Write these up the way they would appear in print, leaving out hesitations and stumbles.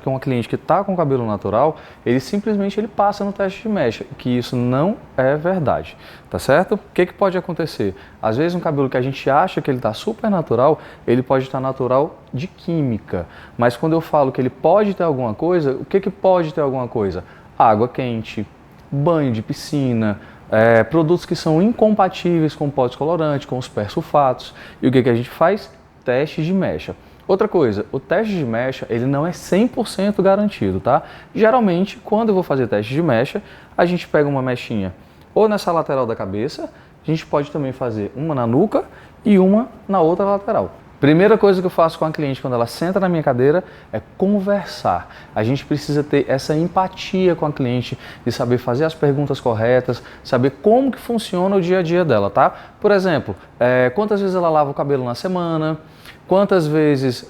que uma cliente que está com cabelo natural, ele simplesmente passa no teste de mecha, que isso não é verdade, tá certo? O que pode acontecer? Às vezes um cabelo que a gente acha que ele está super natural, ele pode estar natural de química, mas quando eu falo que ele pode ter alguma coisa, o que pode ter alguma coisa? Água quente, banho de piscina, produtos que são incompatíveis com o pó descolorante, com os persulfatos. E o que a gente faz? Testes de mecha. Outra coisa, o teste de mecha, ele não é 100% garantido, tá? Geralmente, quando eu vou fazer teste de mecha, a gente pega uma mechinha ou nessa lateral da cabeça, a gente pode também fazer uma na nuca e uma na outra lateral. Primeira coisa que eu faço com a cliente quando ela senta na minha cadeira é conversar. A gente precisa ter essa empatia com a cliente de saber fazer as perguntas corretas, saber como que funciona o dia a dia dela, tá? Por exemplo, quantas vezes ela lava o cabelo na semana, quantas vezes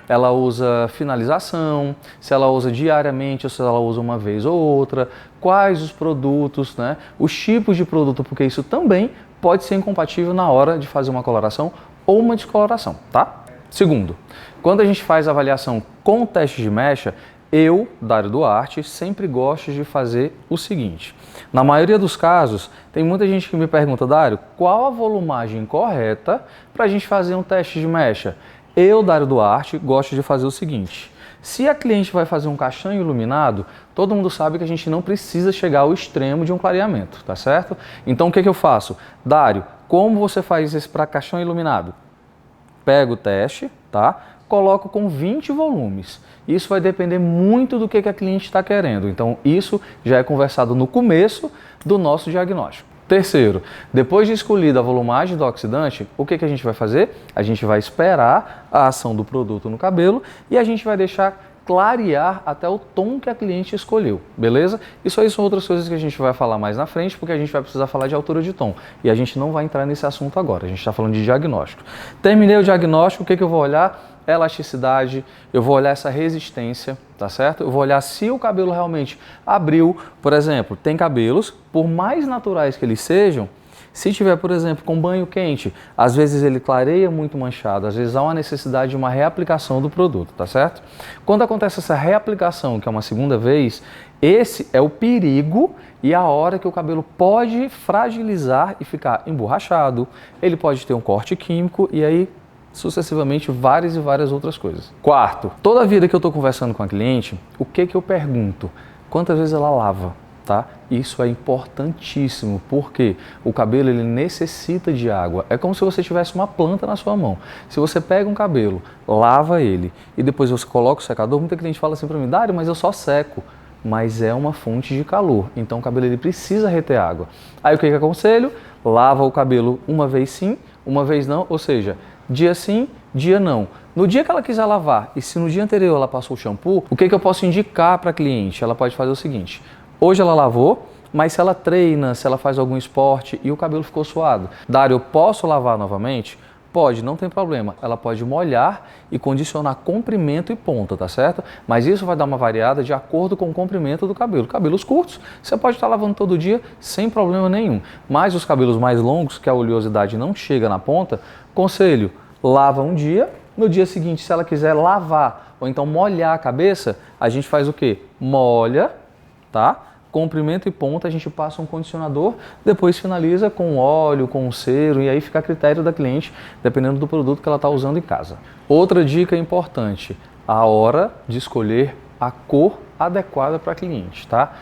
ela usa finalização, se ela usa diariamente ou se ela usa uma vez ou outra, quais os produtos, né? Os tipos de produto, porque isso também pode ser incompatível na hora de fazer uma coloração ou uma descoloração, tá? Segundo, quando a gente faz a avaliação com o teste de mecha, eu, Dário Duarte, sempre gosto de fazer o seguinte. Na maioria dos casos, tem muita gente que me pergunta, Dário, qual a volumagem correta para a gente fazer um teste de mecha? Eu, Dário Duarte, gosto de fazer o seguinte. Se a cliente vai fazer um castanho iluminado, todo mundo sabe que a gente não precisa chegar ao extremo de um clareamento, tá certo? Então o que eu faço? Dário, como você faz esse para castanho iluminado? Pego o teste, tá? Coloco com 20 volumes. Isso vai depender muito do que a cliente está querendo. Então isso já é conversado no começo do nosso diagnóstico. Terceiro, depois de escolhida a volumagem do oxidante, o que a gente vai fazer? A gente vai esperar a ação do produto no cabelo e a gente vai deixar clarear até o tom que a cliente escolheu, beleza? Isso aí são outras coisas que a gente vai falar mais na frente, porque a gente vai precisar falar de altura de tom. E a gente não vai entrar nesse assunto agora, a gente está falando de diagnóstico. Terminei o diagnóstico, o que eu vou olhar? Elasticidade, eu vou olhar essa resistência, tá certo? Eu vou olhar se o cabelo realmente abriu. Por exemplo, tem cabelos, por mais naturais que eles sejam, se tiver, por exemplo, com banho quente, às vezes ele clareia muito manchado, às vezes há uma necessidade de uma reaplicação do produto, tá certo? Quando acontece essa reaplicação, que é uma segunda vez, esse é o perigo e a hora que o cabelo pode fragilizar e ficar emborrachado, ele pode ter um corte químico e aí sucessivamente várias e várias outras coisas. Quarto, toda vida que eu estou conversando com a cliente, o que eu pergunto? Quantas vezes ela lava? Tá? Isso é importantíssimo, porque o cabelo ele necessita de água. É como se você tivesse uma planta na sua mão. Se você pega um cabelo, lava ele e depois você coloca o secador, muita cliente fala assim para mim, Dário, mas eu só seco. Mas é uma fonte de calor, então o cabelo ele precisa reter água. Aí o que eu aconselho? Lava o cabelo uma vez sim, uma vez não, ou seja, dia sim, dia não. No dia que ela quiser lavar e se no dia anterior ela passou o shampoo, o que eu posso indicar para a cliente? Ela pode fazer o seguinte, hoje ela lavou, mas se ela treina, se ela faz algum esporte e o cabelo ficou suado, Dário, eu posso lavar novamente? Pode, não tem problema. Ela pode molhar e condicionar comprimento e ponta, tá certo? Mas isso vai dar uma variada de acordo com o comprimento do cabelo. Cabelos curtos, você pode estar lavando todo dia sem problema nenhum. Mas os cabelos mais longos, que a oleosidade não chega na ponta, conselho, lava um dia, no dia seguinte, se ela quiser lavar ou então molhar a cabeça, a gente faz o quê? Molha, tá? Comprimento e ponta, a gente passa um condicionador, depois finaliza com óleo, com cero, e aí fica a critério da cliente, dependendo do produto que ela está usando em casa. Outra dica importante, a hora de escolher a cor adequada para a cliente, tá?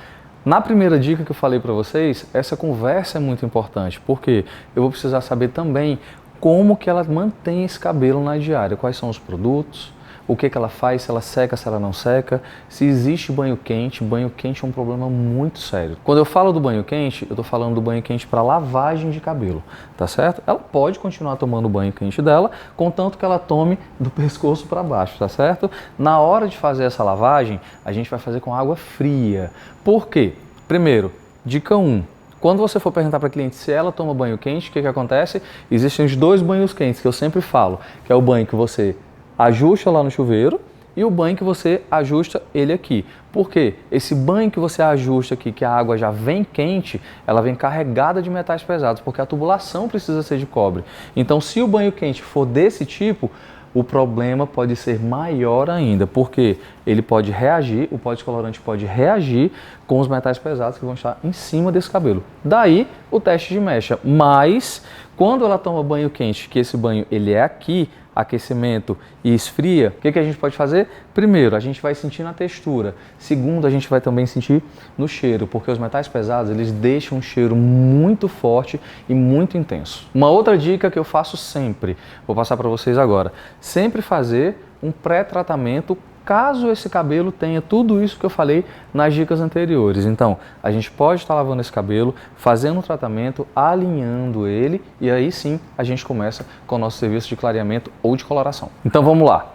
Na primeira dica que eu falei para vocês, essa conversa é muito importante, porque eu vou precisar saber também como que ela mantém esse cabelo na diária, quais são os produtos, o que ela faz, se ela seca, se ela não seca, se existe banho quente é um problema muito sério. Quando eu falo do banho quente, eu estou falando do banho quente para lavagem de cabelo, tá certo? Ela pode continuar tomando o banho quente dela, contanto que ela tome do pescoço para baixo, tá certo? Na hora de fazer essa lavagem, a gente vai fazer com água fria. Por quê? Primeiro, dica 1. Quando você for perguntar para a cliente se ela toma banho quente, o que acontece? Existem os dois banhos quentes que eu sempre falo, que é o banho que você ajusta lá no chuveiro e o banho que você ajusta ele aqui. Por quê? Esse banho que você ajusta aqui, que a água já vem quente, ela vem carregada de metais pesados, porque a tubulação precisa ser de cobre. Então, se o banho quente for desse tipo, o problema pode ser maior ainda, porque ele pode reagir, o pó descolorante pode reagir com os metais pesados que vão estar em cima desse cabelo. Daí o teste de mecha. Mas quando ela toma banho quente, que esse banho ele é aqui, aquecimento e esfria, o que a gente pode fazer? Primeiro, a gente vai sentir na textura. Segundo, a gente vai também sentir no cheiro, porque os metais pesados, eles deixam um cheiro muito forte e muito intenso. Uma outra dica que eu faço sempre, vou passar para vocês agora, sempre fazer um pré-tratamento caso esse cabelo tenha tudo isso que eu falei nas dicas anteriores. Então, a gente pode estar lavando esse cabelo, fazendo um tratamento, alinhando ele e aí sim a gente começa com o nosso serviço de clareamento ou de coloração. Então vamos lá,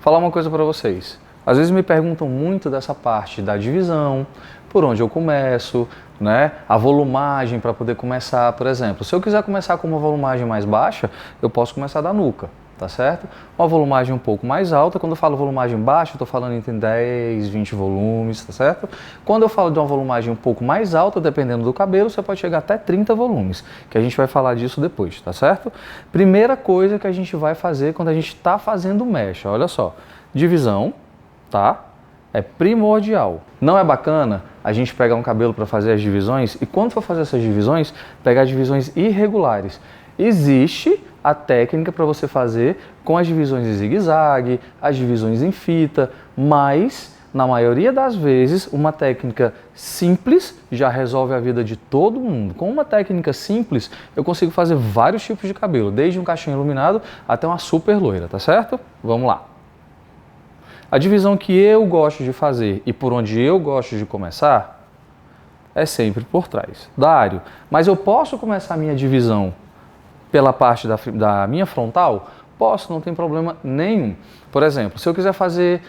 falar uma coisa para vocês. Às vezes me perguntam muito dessa parte da divisão, por onde eu começo, né? A volumagem para poder começar, por exemplo. Se eu quiser começar com uma volumagem mais baixa, eu posso começar da nuca. Tá certo? Uma volumagem um pouco mais alta, quando eu falo volumagem baixa, eu estou falando entre 10, 20 volumes, tá certo? Quando eu falo de uma volumagem um pouco mais alta, dependendo do cabelo, você pode chegar até 30 volumes, que a gente vai falar disso depois, tá certo? Primeira coisa que a gente vai fazer quando a gente está fazendo mecha, olha só, divisão, tá? É primordial. Não é bacana a gente pegar um cabelo para fazer as divisões e quando for fazer essas divisões, pegar divisões irregulares. Existe a técnica para você fazer com as divisões em zigue-zague, as divisões em fita, mas na maioria das vezes uma técnica simples já resolve a vida de todo mundo. Com uma técnica simples eu consigo fazer vários tipos de cabelo, desde um castanho iluminado até uma super loira, tá certo? Vamos lá. A divisão que eu gosto de fazer e por onde eu gosto de começar é sempre por trás. Dário, mas eu posso começar a minha divisão pela parte da minha frontal? Posso, não tem problema nenhum. Por exemplo, se eu quiser fazer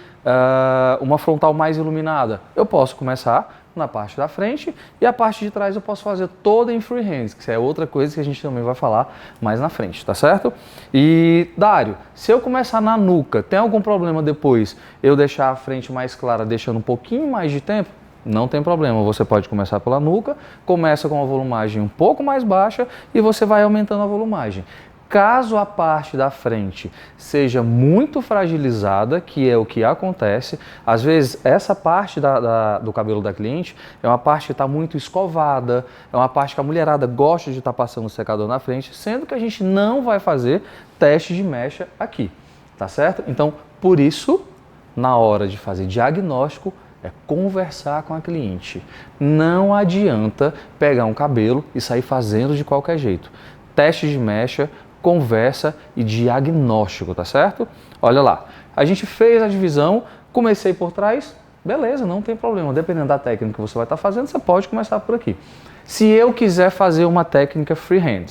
uma frontal mais iluminada, eu posso começar na parte da frente e a parte de trás eu posso fazer toda em freehand, que é outra coisa que a gente também vai falar mais na frente, tá certo? E, Dário, se eu começar na nuca, tem algum problema depois eu deixar a frente mais clara, deixando um pouquinho mais de tempo? Não tem problema, você pode começar pela nuca, começa com uma volumagem um pouco mais baixa e você vai aumentando a volumagem. Caso a parte da frente seja muito fragilizada, que é o que acontece, às vezes essa parte do cabelo da cliente é uma parte que está muito escovada, é uma parte que a mulherada gosta de estar passando o secador na frente, sendo que a gente não vai fazer teste de mecha aqui, tá certo? Então, por isso, na hora de fazer diagnóstico, é conversar com a cliente. Não adianta pegar um cabelo e sair fazendo de qualquer jeito. Teste de mecha, conversa e diagnóstico, tá certo? Olha lá, a gente fez a divisão, comecei por trás, beleza, não tem problema. Dependendo da técnica que você vai estar fazendo, você pode começar por aqui. Se eu quiser fazer uma técnica freehand,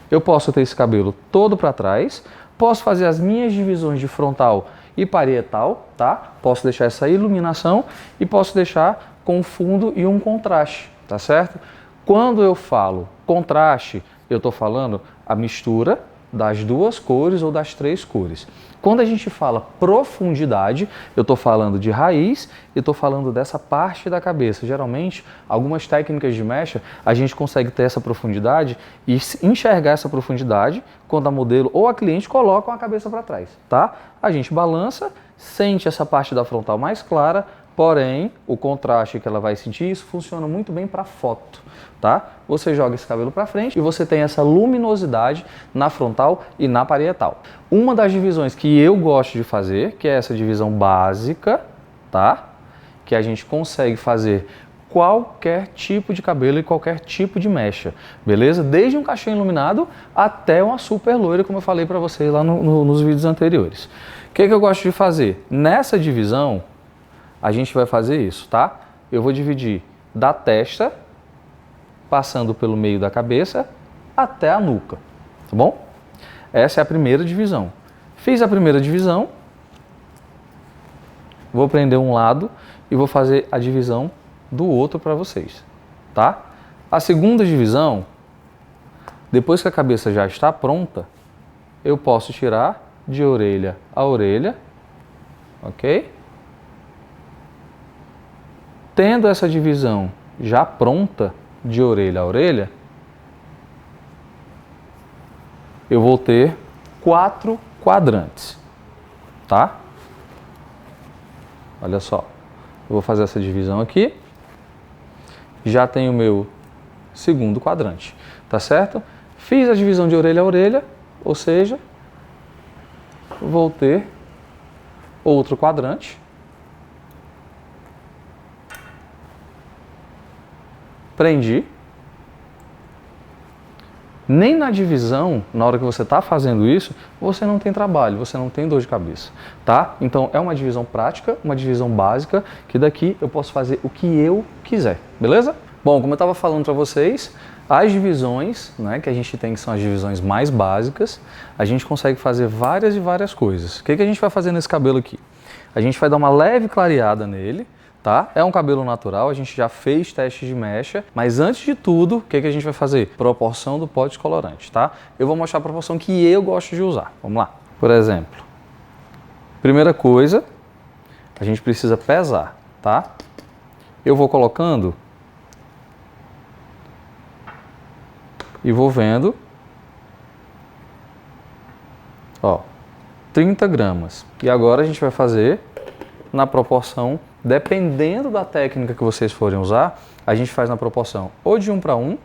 eu posso ter esse cabelo todo para trás, posso fazer as minhas divisões de frontal e parietal, tá? Posso deixar essa iluminação e posso deixar com fundo e um contraste, tá certo? Quando eu falo contraste, eu estou falando a mistura das duas cores ou das três cores. Quando a gente fala profundidade, eu estou falando de raiz e estou falando dessa parte da cabeça. Geralmente, algumas técnicas de mecha, a gente consegue ter essa profundidade e enxergar essa profundidade quando a modelo ou a cliente colocam a cabeça para trás, tá? A gente balança, sente essa parte da frontal mais clara, porém, o contraste que ela vai sentir, isso funciona muito bem para foto, tá? Você joga esse cabelo para frente e você tem essa luminosidade na frontal e na parietal. Uma das divisões que eu gosto de fazer, que é essa divisão básica, tá? Que a gente consegue fazer qualquer tipo de cabelo e qualquer tipo de mecha, beleza? Desde um castanho iluminado até uma super loira, como eu falei para vocês lá nos vídeos anteriores. O que eu gosto de fazer? Nessa divisão, a gente vai fazer isso, tá? Eu vou dividir da testa, passando pelo meio da cabeça, até a nuca, tá bom? Essa é a primeira divisão. Fiz a primeira divisão, vou prender um lado e vou fazer a divisão do outro para vocês, tá? A segunda divisão, depois que a cabeça já está pronta, eu posso tirar de orelha a orelha, ok? Tendo essa divisão já pronta de orelha a orelha, eu vou ter 4 quadrantes. tá? Olha só, eu vou fazer essa divisão aqui, já tenho o meu segundo quadrante, tá certo? Fiz a divisão de orelha a orelha, ou seja, vou ter outro quadrante. Prendi. Nem na divisão, na hora que você está fazendo isso, você não tem trabalho, você não tem dor de cabeça, tá? Então é uma divisão prática, uma divisão básica, que daqui eu posso fazer o que eu quiser, beleza? Bom, como eu estava falando para vocês, as divisões, né, que a gente tem, que são as divisões mais básicas, a gente consegue fazer várias e várias coisas. O que a gente vai fazer nesse cabelo aqui? A gente vai dar uma leve clareada nele, tá? É um cabelo natural, a gente já fez teste de mecha, mas antes de tudo, o que a gente vai fazer? Proporção do pó descolorante, tá? Eu vou mostrar a proporção que eu gosto de usar. Vamos lá. Por exemplo, primeira coisa, a gente precisa pesar, tá? Eu vou colocando e vou vendo, ó, 30 gramas. E agora a gente vai fazer na proporção, dependendo da técnica que vocês forem usar, a gente faz na proporção ou de 1 para 1,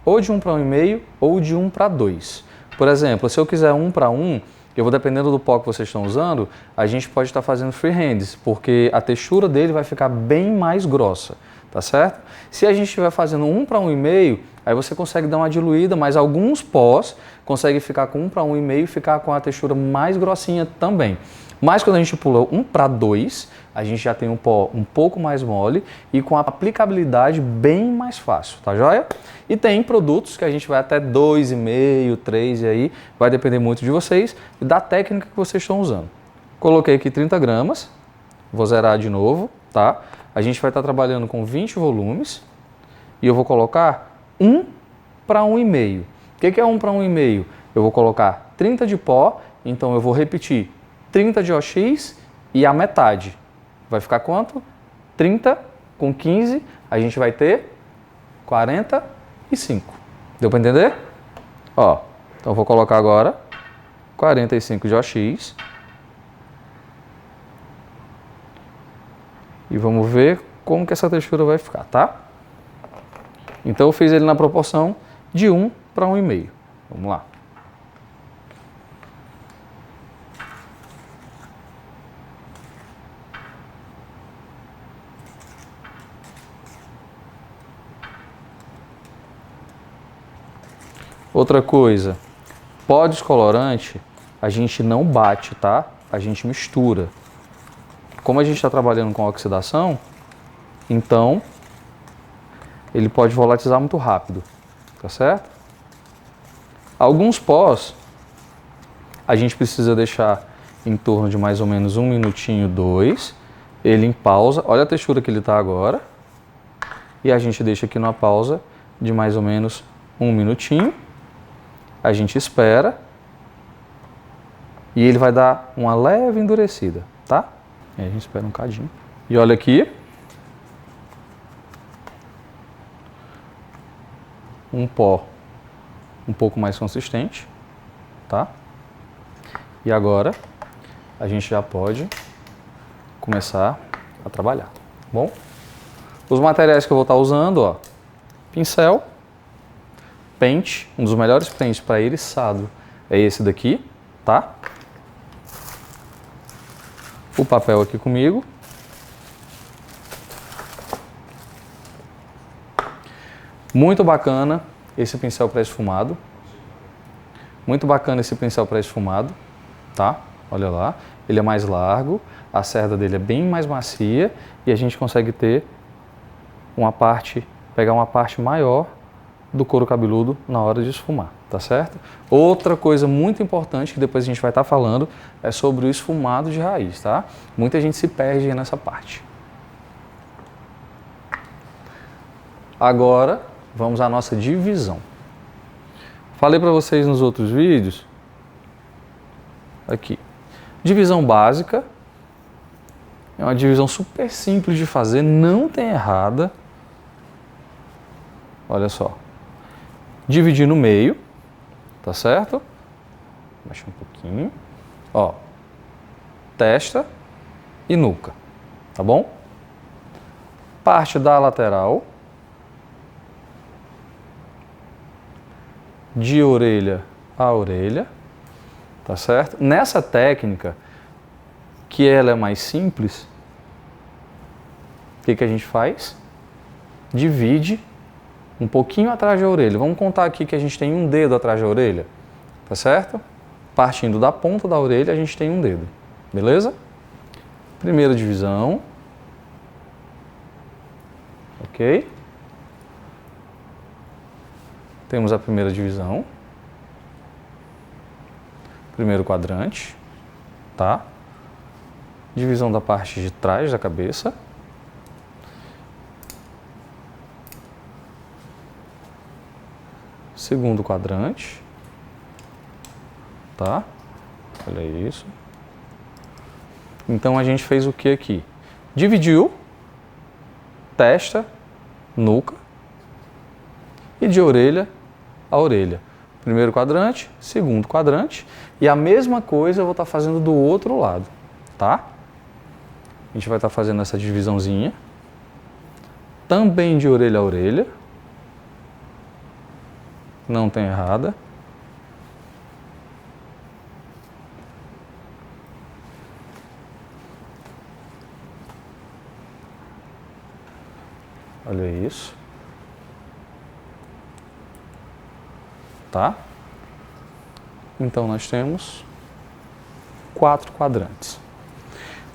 ou de 1 para 1,5, ou de 1 para 2. Por exemplo, se eu quiser 1 para 1, eu vou, dependendo do pó que vocês estão usando, a gente pode estar fazendo freehands, porque a textura dele vai ficar bem mais grossa, tá certo? Se a gente estiver fazendo 1 para 1,5, aí você consegue dar uma diluída, mas alguns pós conseguem ficar com 1 para 1,5 e ficar com a textura mais grossinha também. Mas quando a gente pula 1 para 2, a gente já tem um pó um pouco mais mole e com a aplicabilidade bem mais fácil, tá joia? E tem produtos que a gente vai até 2,5, 3 e aí vai depender muito de vocês e da técnica que vocês estão usando. Coloquei aqui 30 gramas, vou zerar de novo, tá? A gente vai estar trabalhando com 20 volumes e eu vou colocar 1 para 1,5. O que é 1 para 1,5? Eu vou colocar 30 de pó, então eu vou repetir 30 de OX e a metade. Vai ficar quanto? 30 com 15, a gente vai ter 45. Deu para entender? Ó, então eu vou colocar agora 45 de OX. E vamos ver como que essa textura vai ficar, tá? Então eu fiz ele na proporção de 1 para 1,5. Vamos lá. Outra coisa, pó descolorante a gente não bate, tá? A gente mistura. Como a gente está trabalhando com oxidação, então ele pode volatilizar muito rápido, tá certo? Alguns pós a gente precisa deixar em torno de mais ou menos 1 minutinho, 2, ele em pausa, olha a textura que ele está agora, e a gente deixa aqui numa pausa de mais ou menos 1 minutinho. A gente espera e ele vai dar uma leve endurecida, tá? E a gente espera um cadinho. E olha aqui. Um pó um pouco mais consistente, tá? E agora a gente já pode começar a trabalhar, bom? Os materiais que eu vou estar usando, ó, pincel, pente, um dos melhores pentes para eriçado é esse daqui, tá? O papel aqui comigo. Muito bacana esse pincel pré-esfumado. Muito bacana esse pincel pré-esfumado, tá? Olha lá, ele é mais largo, a cerda dele é bem mais macia e a gente consegue ter uma parte, pegar uma parte maior do couro cabeludo na hora de esfumar, tá certo? Outra coisa muito importante que depois a gente vai estar falando é sobre o esfumado de raiz, tá? Muita gente se perde nessa parte. Agora, vamos à nossa divisão. Falei para vocês nos outros vídeos, aqui, divisão básica, é uma divisão super simples de fazer, não tem errada. Olha só. Dividir no meio, tá certo? Baixar um pouquinho. Ó. testa e nuca, tá bom? Parte da lateral, de orelha a orelha, tá certo? Nessa técnica, que ela é mais simples, o que a gente faz? Divide um pouquinho atrás da orelha. Vamos contar aqui que a gente tem um dedo atrás da orelha, tá certo? Partindo da ponta da orelha, a gente tem um dedo, beleza? Primeira divisão, ok? Temos a primeira divisão, primeiro quadrante, tá? Divisão da parte de trás da cabeça. Segundo quadrante, tá? Olha isso. Então a gente fez o que aqui? Dividiu testa, nuca e de orelha a orelha. Primeiro quadrante, segundo quadrante e a mesma coisa eu vou estar fazendo do outro lado, tá? A gente vai estar fazendo essa divisãozinha, também de orelha a orelha, não tem errada. Olha isso. Tá? Então nós temos 4 quadrantes.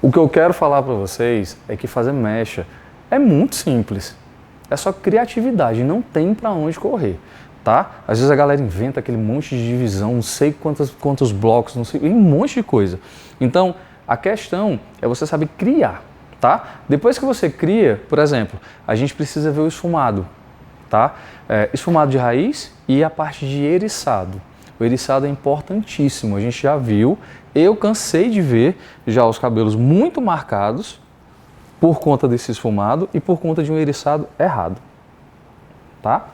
O que eu quero falar para vocês é que fazer mecha é muito simples. É só criatividade, não tem para onde correr, tá? Às vezes a galera inventa aquele monte de divisão, não sei quantos blocos, não sei, um monte de coisa. Então, a questão é você saber criar, tá? Depois que você cria, por exemplo, a gente precisa ver o esfumado, tá? Esfumado de raiz e a parte de eriçado. O eriçado é importantíssimo, a gente já viu, eu cansei de ver já os cabelos muito marcados por conta desse esfumado e por conta de um eriçado errado, tá?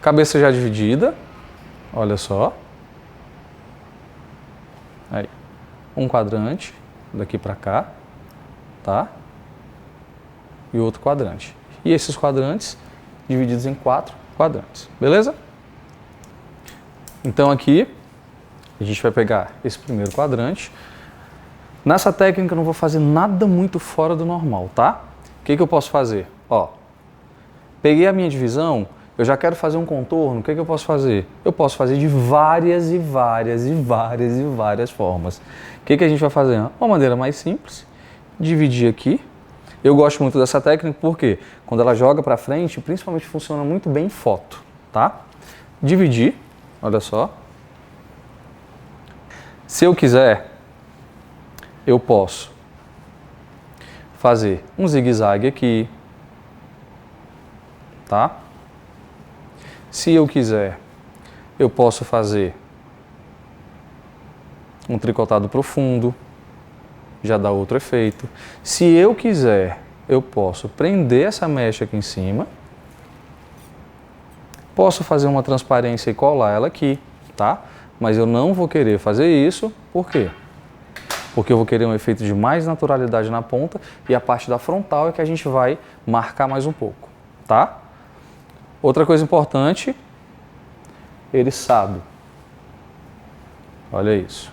Cabeça já dividida, olha só. Aí, um quadrante daqui para cá, tá? E outro quadrante. E esses quadrantes divididos em 4 quadrantes, beleza? Então aqui a gente vai pegar esse primeiro quadrante. Nessa técnica eu não vou fazer nada muito fora do normal, tá? O que eu posso fazer? Ó, peguei a minha divisão, eu já quero fazer um contorno, o que eu posso fazer? Eu posso fazer de várias formas. O que a gente vai fazer? Uma maneira mais simples, dividir aqui. Eu gosto muito dessa técnica porque quando ela joga para frente, principalmente funciona muito bem em foto, tá? Dividir, olha só. Se eu quiser, eu posso fazer um zigue-zague aqui, tá? Se eu quiser, eu posso fazer um tricotado profundo, já dá outro efeito. Se eu quiser, eu posso prender essa mecha aqui em cima, posso fazer uma transparência e colar ela aqui, tá? Mas eu não vou querer fazer isso, por quê? Porque eu vou querer um efeito de mais naturalidade na ponta e a parte da frontal é que a gente vai marcar mais um pouco, tá? Outra coisa importante, eriçado. Olha isso.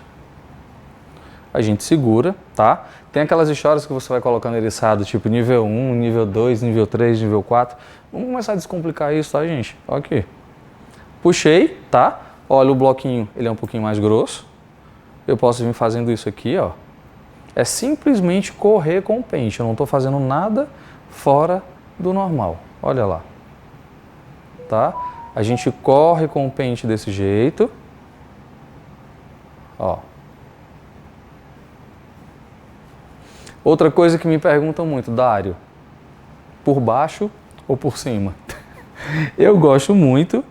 A gente segura, tá? Tem aquelas histórias que você vai colocando eriçado, tipo nível 1, nível 2, nível 3, nível 4. Vamos começar a descomplicar isso, tá, gente? Olha aqui. Puxei, tá? Olha, o bloquinho, ele é um pouquinho mais grosso. Eu posso vir fazendo isso aqui, ó. É simplesmente correr com o pente. Eu não estou fazendo nada fora do normal. Olha lá. Tá? A gente corre com o pente desse jeito. Ó. Outra coisa que me perguntam muito, Dário, por baixo ou por cima? Eu gosto muito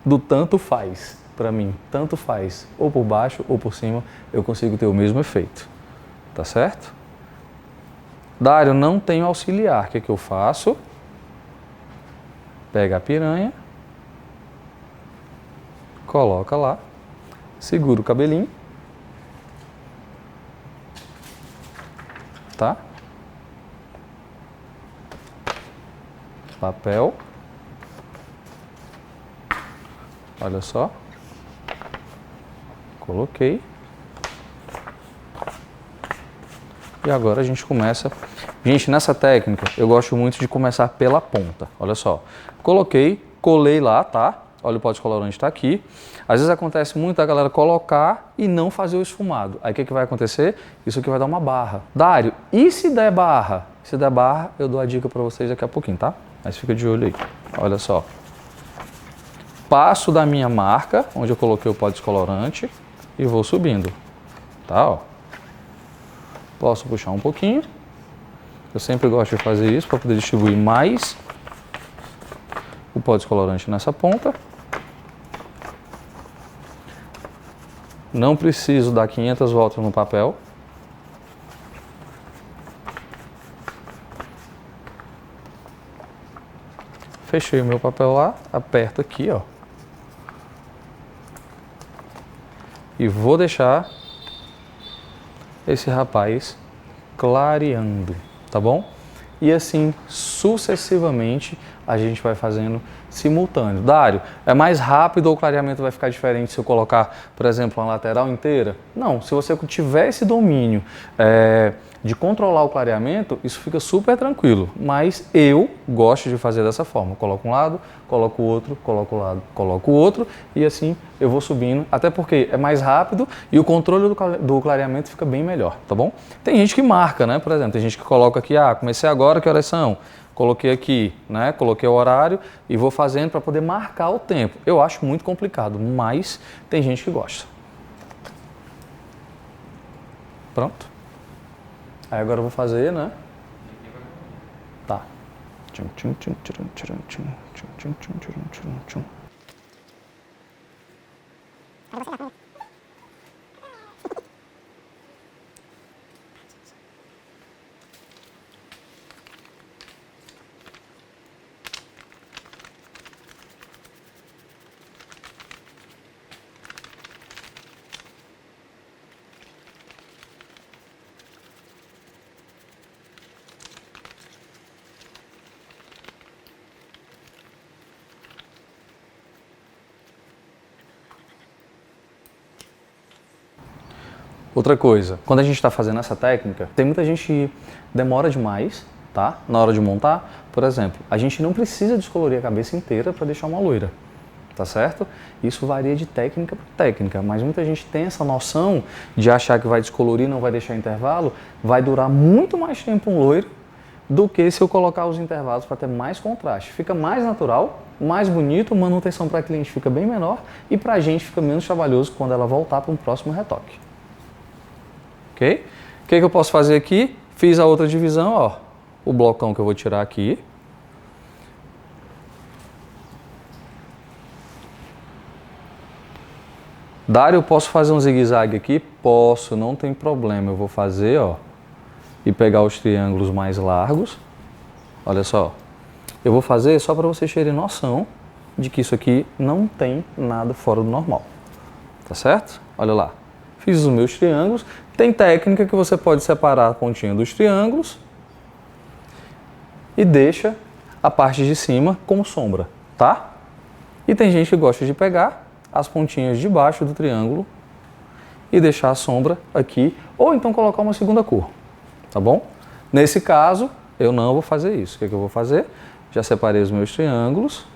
do tanto faz, para mim, tanto faz, ou por baixo ou por cima, eu consigo ter o mesmo efeito, tá certo? Dário, não tenho auxiliar, o que eu faço? Pega a piranha, coloca lá, segura o cabelinho, tá? Papel, olha só, coloquei. E agora a gente começa. Gente, nessa técnica eu gosto muito de começar pela ponta. Olha só. Coloquei, colei lá, tá? Olha, o pó descolorante está aqui. Às vezes acontece muito a galera colocar e não fazer o esfumado. Aí o que vai acontecer? Isso aqui vai dar uma barra. Dário, e se der barra? Se der barra, eu dou a dica para vocês daqui a pouquinho, tá? Mas fica de olho aí. Olha só. Passo da minha marca, onde eu coloquei o pó descolorante, e vou subindo. Tá, ó. Posso puxar um pouquinho. Eu sempre gosto de fazer isso para poder distribuir mais o pó descolorante nessa ponta. Não preciso dar 500 voltas no papel. Fechei o meu papel lá, aperto aqui, ó. E vou deixar esse rapaz clareando, tá bom? E assim sucessivamente a gente vai fazendo simultâneo. Dário, é mais rápido ou o clareamento vai ficar diferente se eu colocar, por exemplo, uma lateral inteira? Não, se você tiver esse domínio de controlar o clareamento, isso fica super tranquilo. Mas eu gosto de fazer dessa forma. Coloco um lado, coloco o outro, coloco o lado, coloco o outro e assim eu vou subindo. Até porque é mais rápido e o controle do clareamento fica bem melhor, tá bom? Tem gente que marca, né? Por exemplo, tem gente que coloca aqui, comecei agora, que horas são? Coloquei aqui, né? Coloquei o horário e vou fazendo para poder marcar o tempo. Eu acho muito complicado, mas tem gente que gosta. Pronto. Aí agora eu vou fazer, né? Tá. Tchum, tchum, tchum, tchum, tchum, tchum, tchum, tchum, tchum, tchum, tchum. Outra coisa, quando a gente está fazendo essa técnica, tem muita gente que demora demais, tá? Na hora de montar. Por exemplo, a gente não precisa descolorir a cabeça inteira para deixar uma loira, tá certo? Isso varia de técnica para técnica, mas muita gente tem essa noção de achar que vai descolorir, não vai deixar intervalo, vai durar muito mais tempo um loiro do que se eu colocar os intervalos para ter mais contraste. Fica mais natural, mais bonito, manutenção para cliente fica bem menor e para a gente fica menos trabalhoso quando ela voltar para um próximo retoque. Ok? O que eu posso fazer aqui? Fiz a outra divisão, ó. O blocão que eu vou tirar aqui. Dário, eu posso fazer um zigue-zague aqui? Posso, não tem problema. Eu vou fazer, ó. E pegar os triângulos mais largos. Olha só. Eu vou fazer só para vocês terem noção de que isso aqui não tem nada fora do normal. Tá certo? Olha lá. Fiz os meus triângulos. Tem técnica que você pode separar a pontinha dos triângulos e deixa a parte de cima como sombra, tá? E tem gente que gosta de pegar as pontinhas de baixo do triângulo e deixar a sombra aqui, ou então colocar uma segunda cor, tá bom? Nesse caso, eu não vou fazer isso. O que eu vou fazer? Já separei os meus triângulos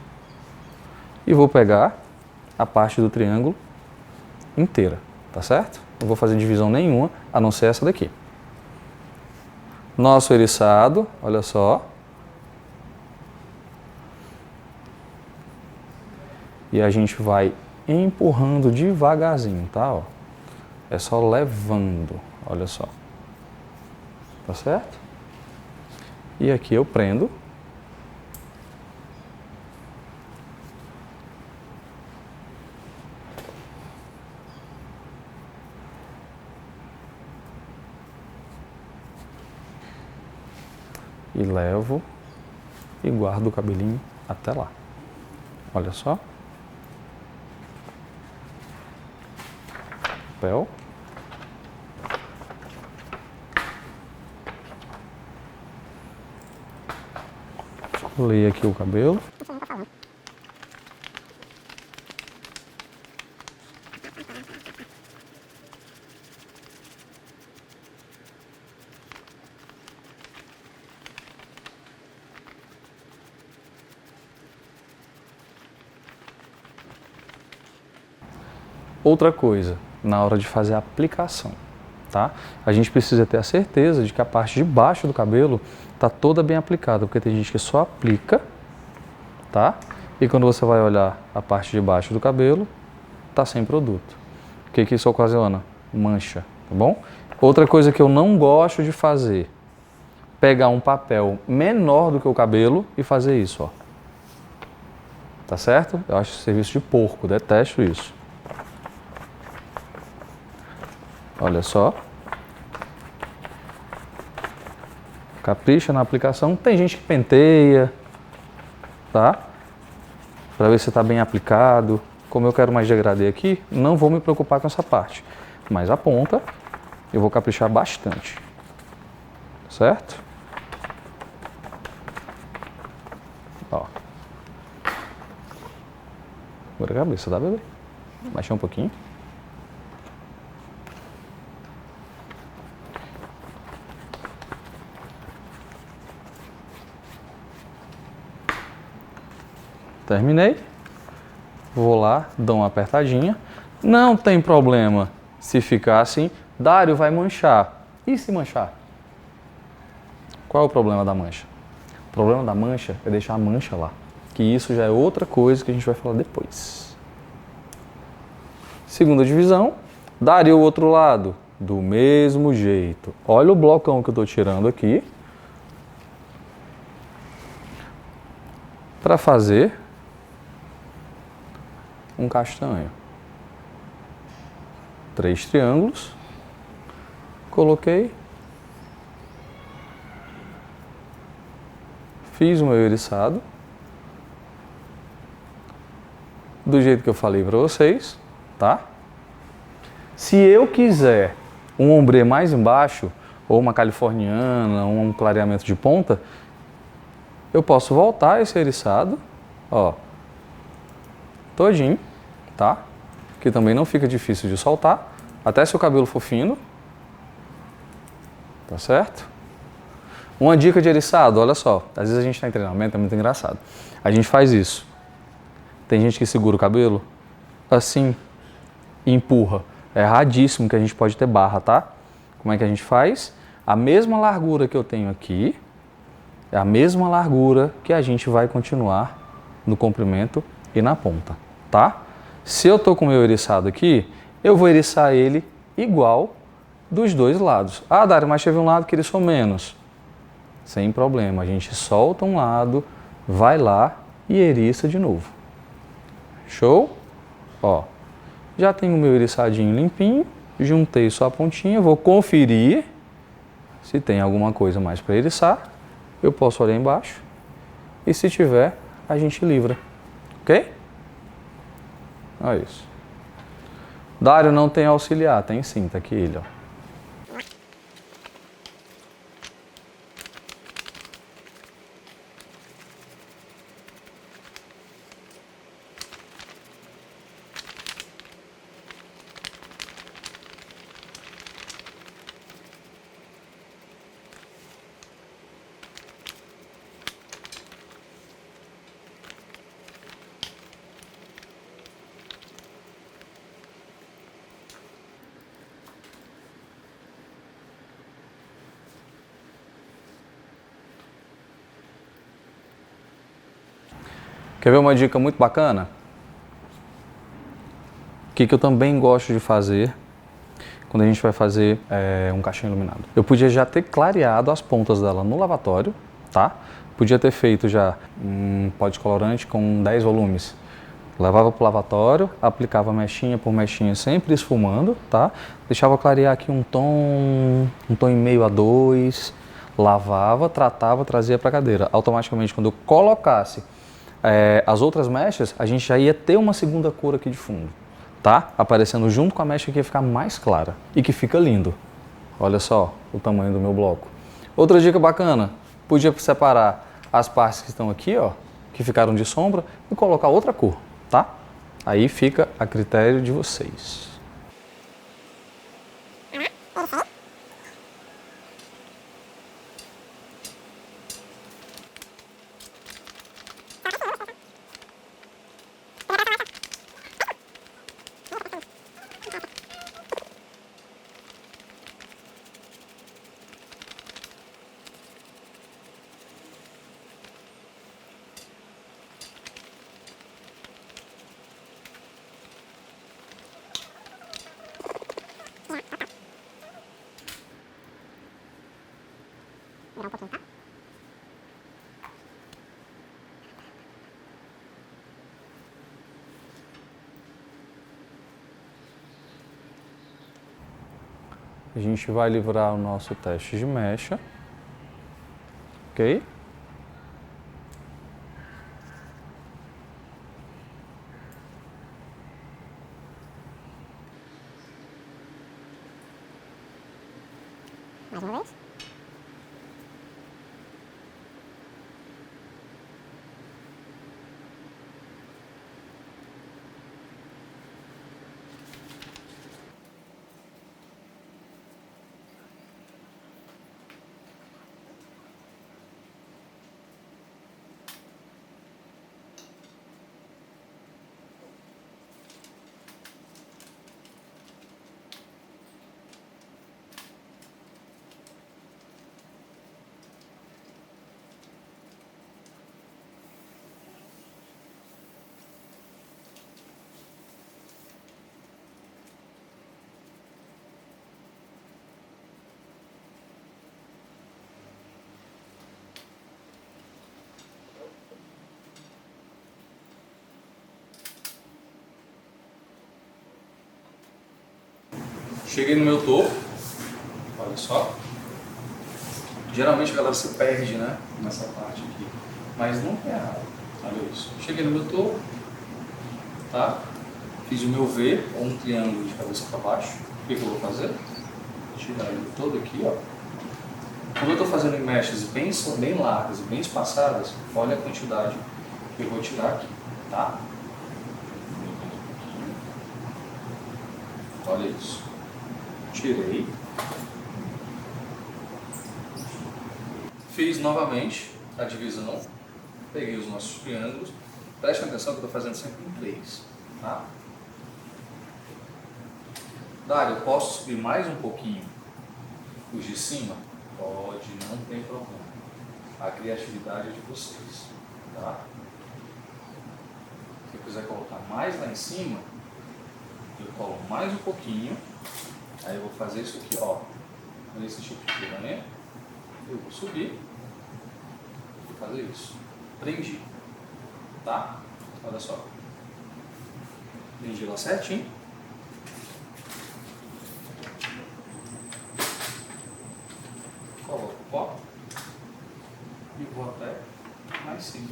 e vou pegar a parte do triângulo inteira, tá certo? Não vou fazer divisão nenhuma, a não ser essa daqui. Nosso eriçado, olha só. E a gente vai empurrando devagarzinho, tá? Ó. É só levando, olha só. Tá certo? E aqui eu prendo. E levo e guardo o cabelinho até lá. Olha só. papel. Colei aqui o cabelo. Outra coisa, na hora de fazer a aplicação, tá? A gente precisa ter a certeza de que a parte de baixo do cabelo está toda bem aplicada, porque tem gente que só aplica, tá? E quando você vai olhar a parte de baixo do cabelo, tá sem produto. O que isso ocasiona? Mancha, tá bom? Outra coisa que eu não gosto de fazer, pegar um papel menor do que o cabelo e fazer isso, ó. Tá certo? Eu acho serviço de porco, detesto isso. Olha só. Capricha na aplicação. Tem gente que penteia, tá? Para ver se está bem aplicado. Como eu quero mais degradê aqui, não vou me preocupar com essa parte. Mas a ponta, eu vou caprichar bastante. Certo? Ó. Agora a cabeça, tá, bebê? Baixar um pouquinho. Terminei, vou lá, dou uma apertadinha, não tem problema se ficar assim, Dário vai manchar, e se manchar? Qual é o problema da mancha? O problema da mancha é deixar a mancha lá, que isso já é outra coisa que a gente vai falar depois. Segunda divisão, Dário o outro lado, do mesmo jeito, olha o blocão que eu estou tirando aqui, para fazer um castanho. 3 triângulos. Coloquei. Fiz o meu eriçado. Do jeito que eu falei para vocês, tá? Se eu quiser um ombrê mais embaixo, ou uma californiana, um clareamento de ponta, eu posso voltar esse eriçado, ó, todinho, tá? Que também não fica difícil de soltar, até se o cabelo for fino, tá certo? Uma dica de eriçado, olha só, às vezes a gente está em treinamento, é muito engraçado. A gente faz isso. Tem gente que segura o cabelo assim e empurra. É erradíssimo que a gente pode ter barra, tá? Como é que a gente faz? A mesma largura que eu tenho aqui, é a mesma largura que a gente vai continuar no comprimento e na ponta, tá? Se eu tô com o meu eriçado aqui, eu vou eriçar ele igual dos dois lados. Ah, Dário, mas teve um lado que eriçou menos. Sem problema, a gente solta um lado, vai lá e eriça de novo. Show? Ó, já tenho o meu eriçadinho limpinho, juntei só a pontinha, vou conferir se tem alguma coisa mais para eriçar. Eu posso olhar embaixo e se tiver, a gente livra, ok? Olha isso. Dário não tem auxiliar, tem sim, tá aqui ele, ó. Quer ver uma dica muito bacana? O que eu também gosto de fazer quando a gente vai fazer um caixão iluminado. Eu podia já ter clareado as pontas dela no lavatório, tá? Podia ter feito já um pó de colorante com 10 volumes. Levava para o lavatório, aplicava mechinha por mechinha, sempre esfumando, tá? Deixava clarear aqui um tom e meio a 2, lavava, tratava, trazia para a cadeira. Automaticamente, quando eu colocasse as outras mechas, a gente já ia ter uma segunda cor aqui de fundo, tá? Aparecendo junto com a mecha que fica mais clara e que fica lindo. Olha só o tamanho do meu bloco. Outra dica bacana, podia separar as partes que estão aqui, ó, que ficaram de sombra, e colocar outra cor, tá? Aí fica a critério de vocês. A gente vai livrar o nosso teste de mecha, ok? Mais uma vez. Cheguei no meu topo, olha só. Geralmente a galera se perde, né, nessa parte aqui, mas não é errado, olha isso. Cheguei no meu topo, tá? Fiz o meu V, ou um triângulo de cabeça para baixo. O que eu vou fazer? Tirar ele todo aqui, ó. Como eu estou fazendo em mechas bem largas e bem espaçadas, olha a quantidade que eu vou tirar aqui, tá? Olha isso. Tirei. Fiz novamente a divisão. Peguei os nossos triângulos. Preste atenção que eu estou fazendo sempre em 3, tá? Dário, eu posso subir mais um pouquinho os de cima? Pode, não tem problema. A criatividade é de vocês, tá? Se eu quiser colocar mais lá em cima, eu coloco mais um pouquinho. Aí eu vou fazer isso aqui, ó. Nesse tipo de filamento. Eu vou subir. Vou fazer isso. Prendi. Tá? Olha só. Prendi lá certinho. Coloco o pó. E vou até lá em cima.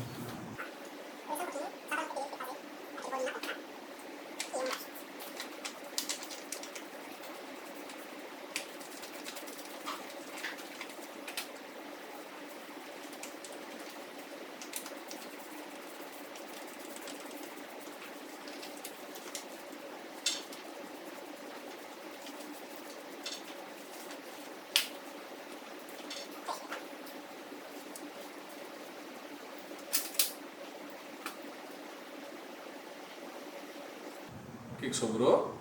O que sobrou?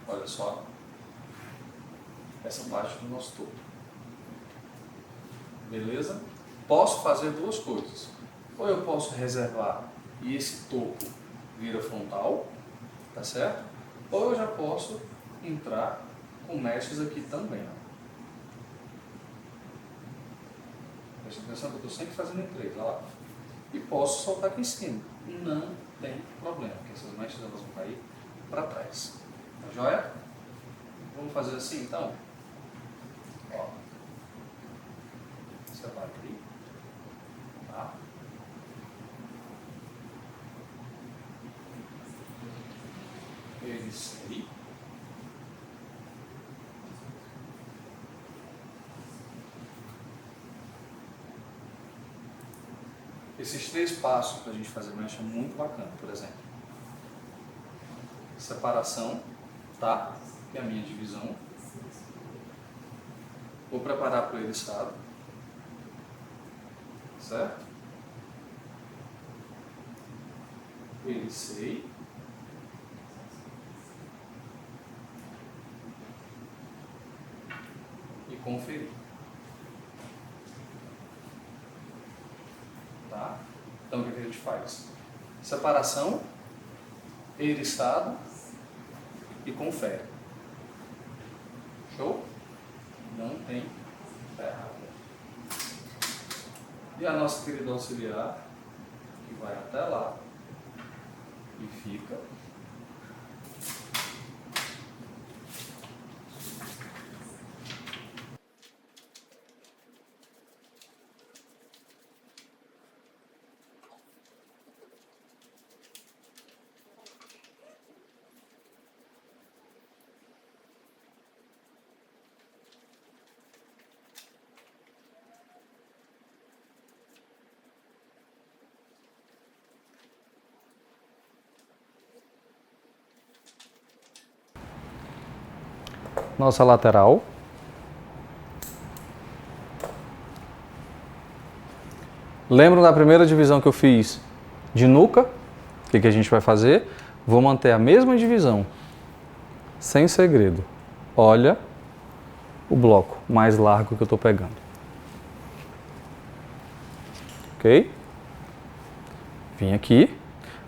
Olha só, essa parte do nosso topo. Beleza? Posso fazer duas coisas. Ou eu posso reservar e esse topo vira frontal, tá certo? Ou eu já posso entrar com mechas aqui também. Presta atenção que eu estou sempre fazendo em 3, olha lá. E posso soltar aqui em cima. Não tem problema, porque essas mechas elas vão cair para trás. Tá joia? Vamos fazer assim então? Ó. Separa aqui. Tá? Peguei ericei. Esses 3 passos para a gente fazer mecha é muito bacana, por exemplo. Separação, tá? Que é a minha divisão. Vou preparar para o eriçado. Certo? Ericei. E conferi. Tá? Então o que a gente faz? Separação, eriçado e confere. Show? Não tem errado. E a nossa querida auxiliar, que vai até lá e fica. Nossa lateral. Lembram da primeira divisão que eu fiz de nuca? O que a gente vai fazer? Vou manter a mesma divisão, sem segredo. Olha o bloco mais largo que eu estou pegando. Ok? Vim aqui.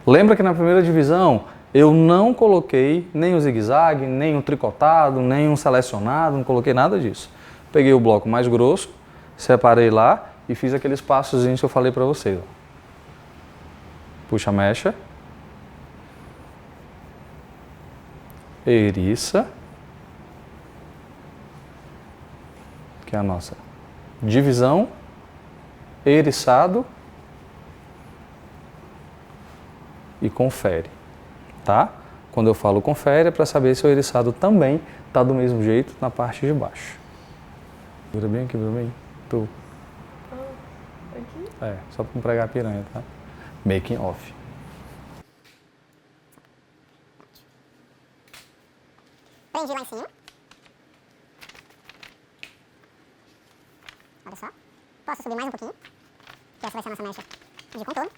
Lembra que na primeira divisão eu não coloquei nem o zigue-zague, nem o tricotado, nem um selecionado, não coloquei nada disso. Peguei o bloco mais grosso, separei lá e fiz aqueles passos que eu falei para vocês. Puxa a mecha. Eriça. Que é a nossa divisão. Eriçado. E confere. Tá? Quando eu falo confere é para saber se o eriçado também está do mesmo jeito na parte de baixo. Vira bem aqui, vira bem. Tu. Aqui? É, só para não pregar a piranha, tá? Making off. Prendi lá em cima. Olha só. Posso subir mais um pouquinho, que essa vai ser a nossa mecha de contorno.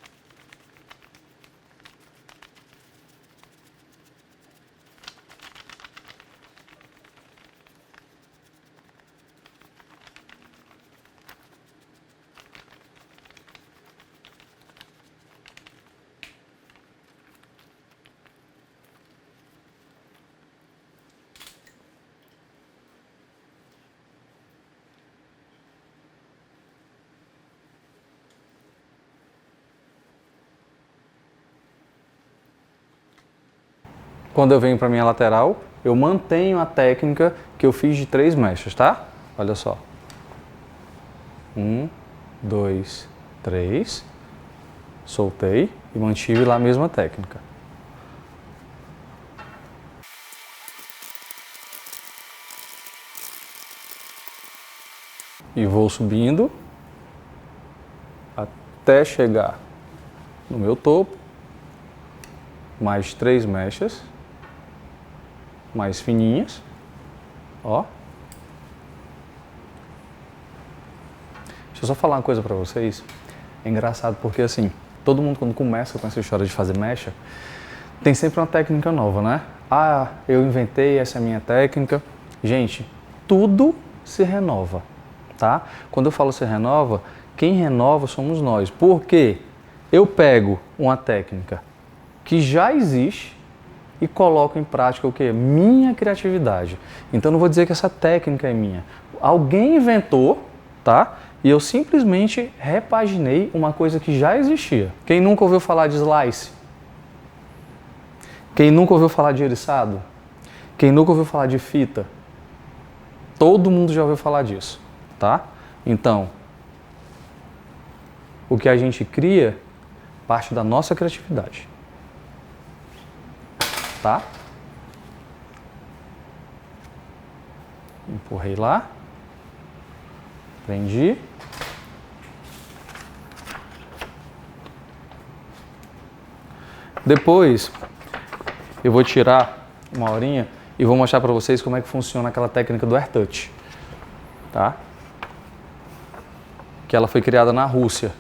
Quando eu venho para minha lateral, eu mantenho a técnica que eu fiz de 3 mechas, tá? Olha só. 1, 2, 3. Soltei e mantive lá a mesma técnica. E vou subindo até chegar no meu topo. Mais 3 mechas. Mais fininhas, ó. Deixa eu só falar uma coisa pra vocês. É engraçado porque assim, todo mundo quando começa com essa história de fazer mecha, tem sempre uma técnica nova, né? Ah, eu inventei, essa é a minha técnica. Gente, tudo se renova, tá? Quando eu falo se renova, quem renova somos nós. Por quê? Eu pego uma técnica que já existe e coloco em prática o quê? Minha criatividade. Então não vou dizer que essa técnica é minha. Alguém inventou, tá? E eu simplesmente repaginei uma coisa que já existia. Quem nunca ouviu falar de slice? Quem nunca ouviu falar de eriçado? Quem nunca ouviu falar de fita? Todo mundo já ouviu falar disso, tá? Então, o que a gente cria parte da nossa criatividade. Tá? Empurrei lá. Prendi. Depois, eu vou tirar uma horinha e vou mostrar para vocês como é que funciona aquela técnica do AirTouch, tá? Que ela foi criada na Rússia.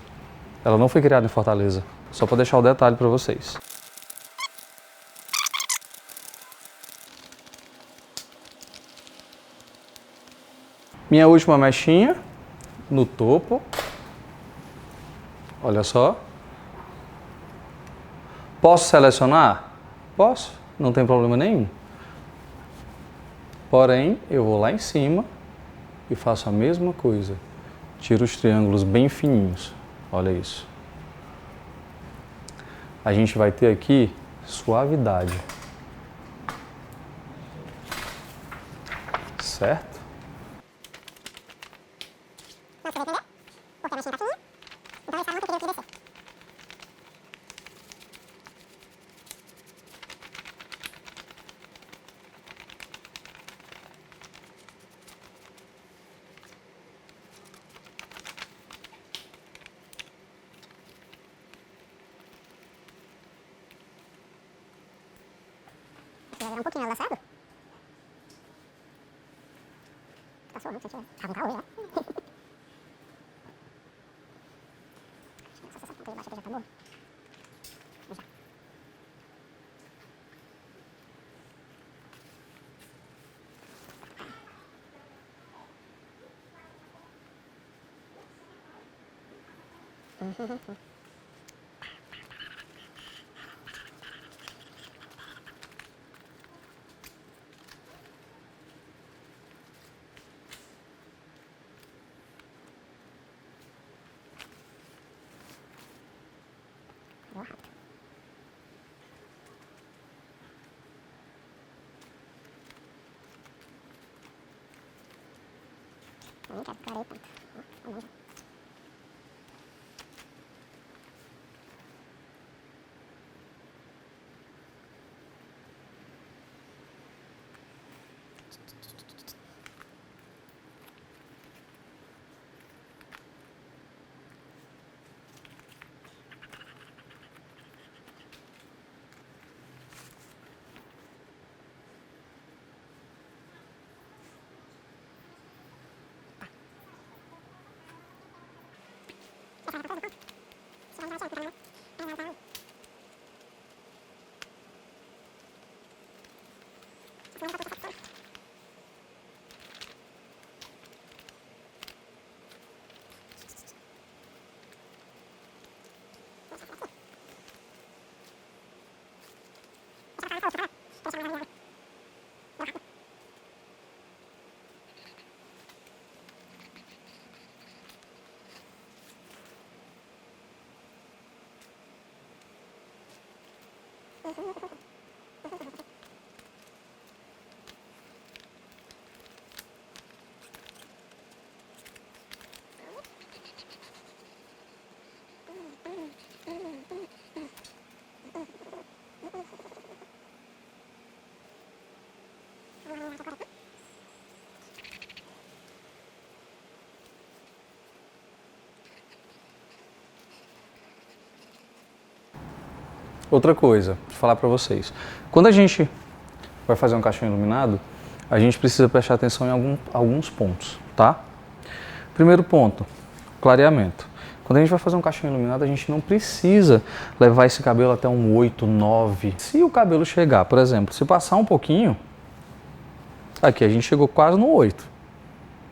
Ela não foi criada em Fortaleza. Só para deixar o detalhe para vocês. Minha última mechinha no topo. Olha só. Posso selecionar? Posso, não tem problema nenhum. Porém, eu vou lá em cima e faço a mesma coisa. Tiro os triângulos bem fininhos. Olha isso. A gente vai ter aqui suavidade. Certo? Não, você vai entender? Porque a mexinha tá fininha, então ele sabe muito que ele descer. Vai virar um pouquinho laçado. Tá suando, senti. Tá com calor, né? Essa sensação que ele baixa aqui já tá boa. Já. Deu rápido. Eu nem quero clarei tanto. Ó, longe. Outra coisa, vou falar para vocês. Quando a gente vai fazer um caixão iluminado, a gente precisa prestar atenção em alguns pontos, tá? Primeiro ponto, clareamento. Quando a gente vai fazer um caixão iluminado, a gente não precisa levar esse cabelo até um 8, 9. Se o cabelo chegar, por exemplo, se passar um pouquinho, aqui a gente chegou quase no 8,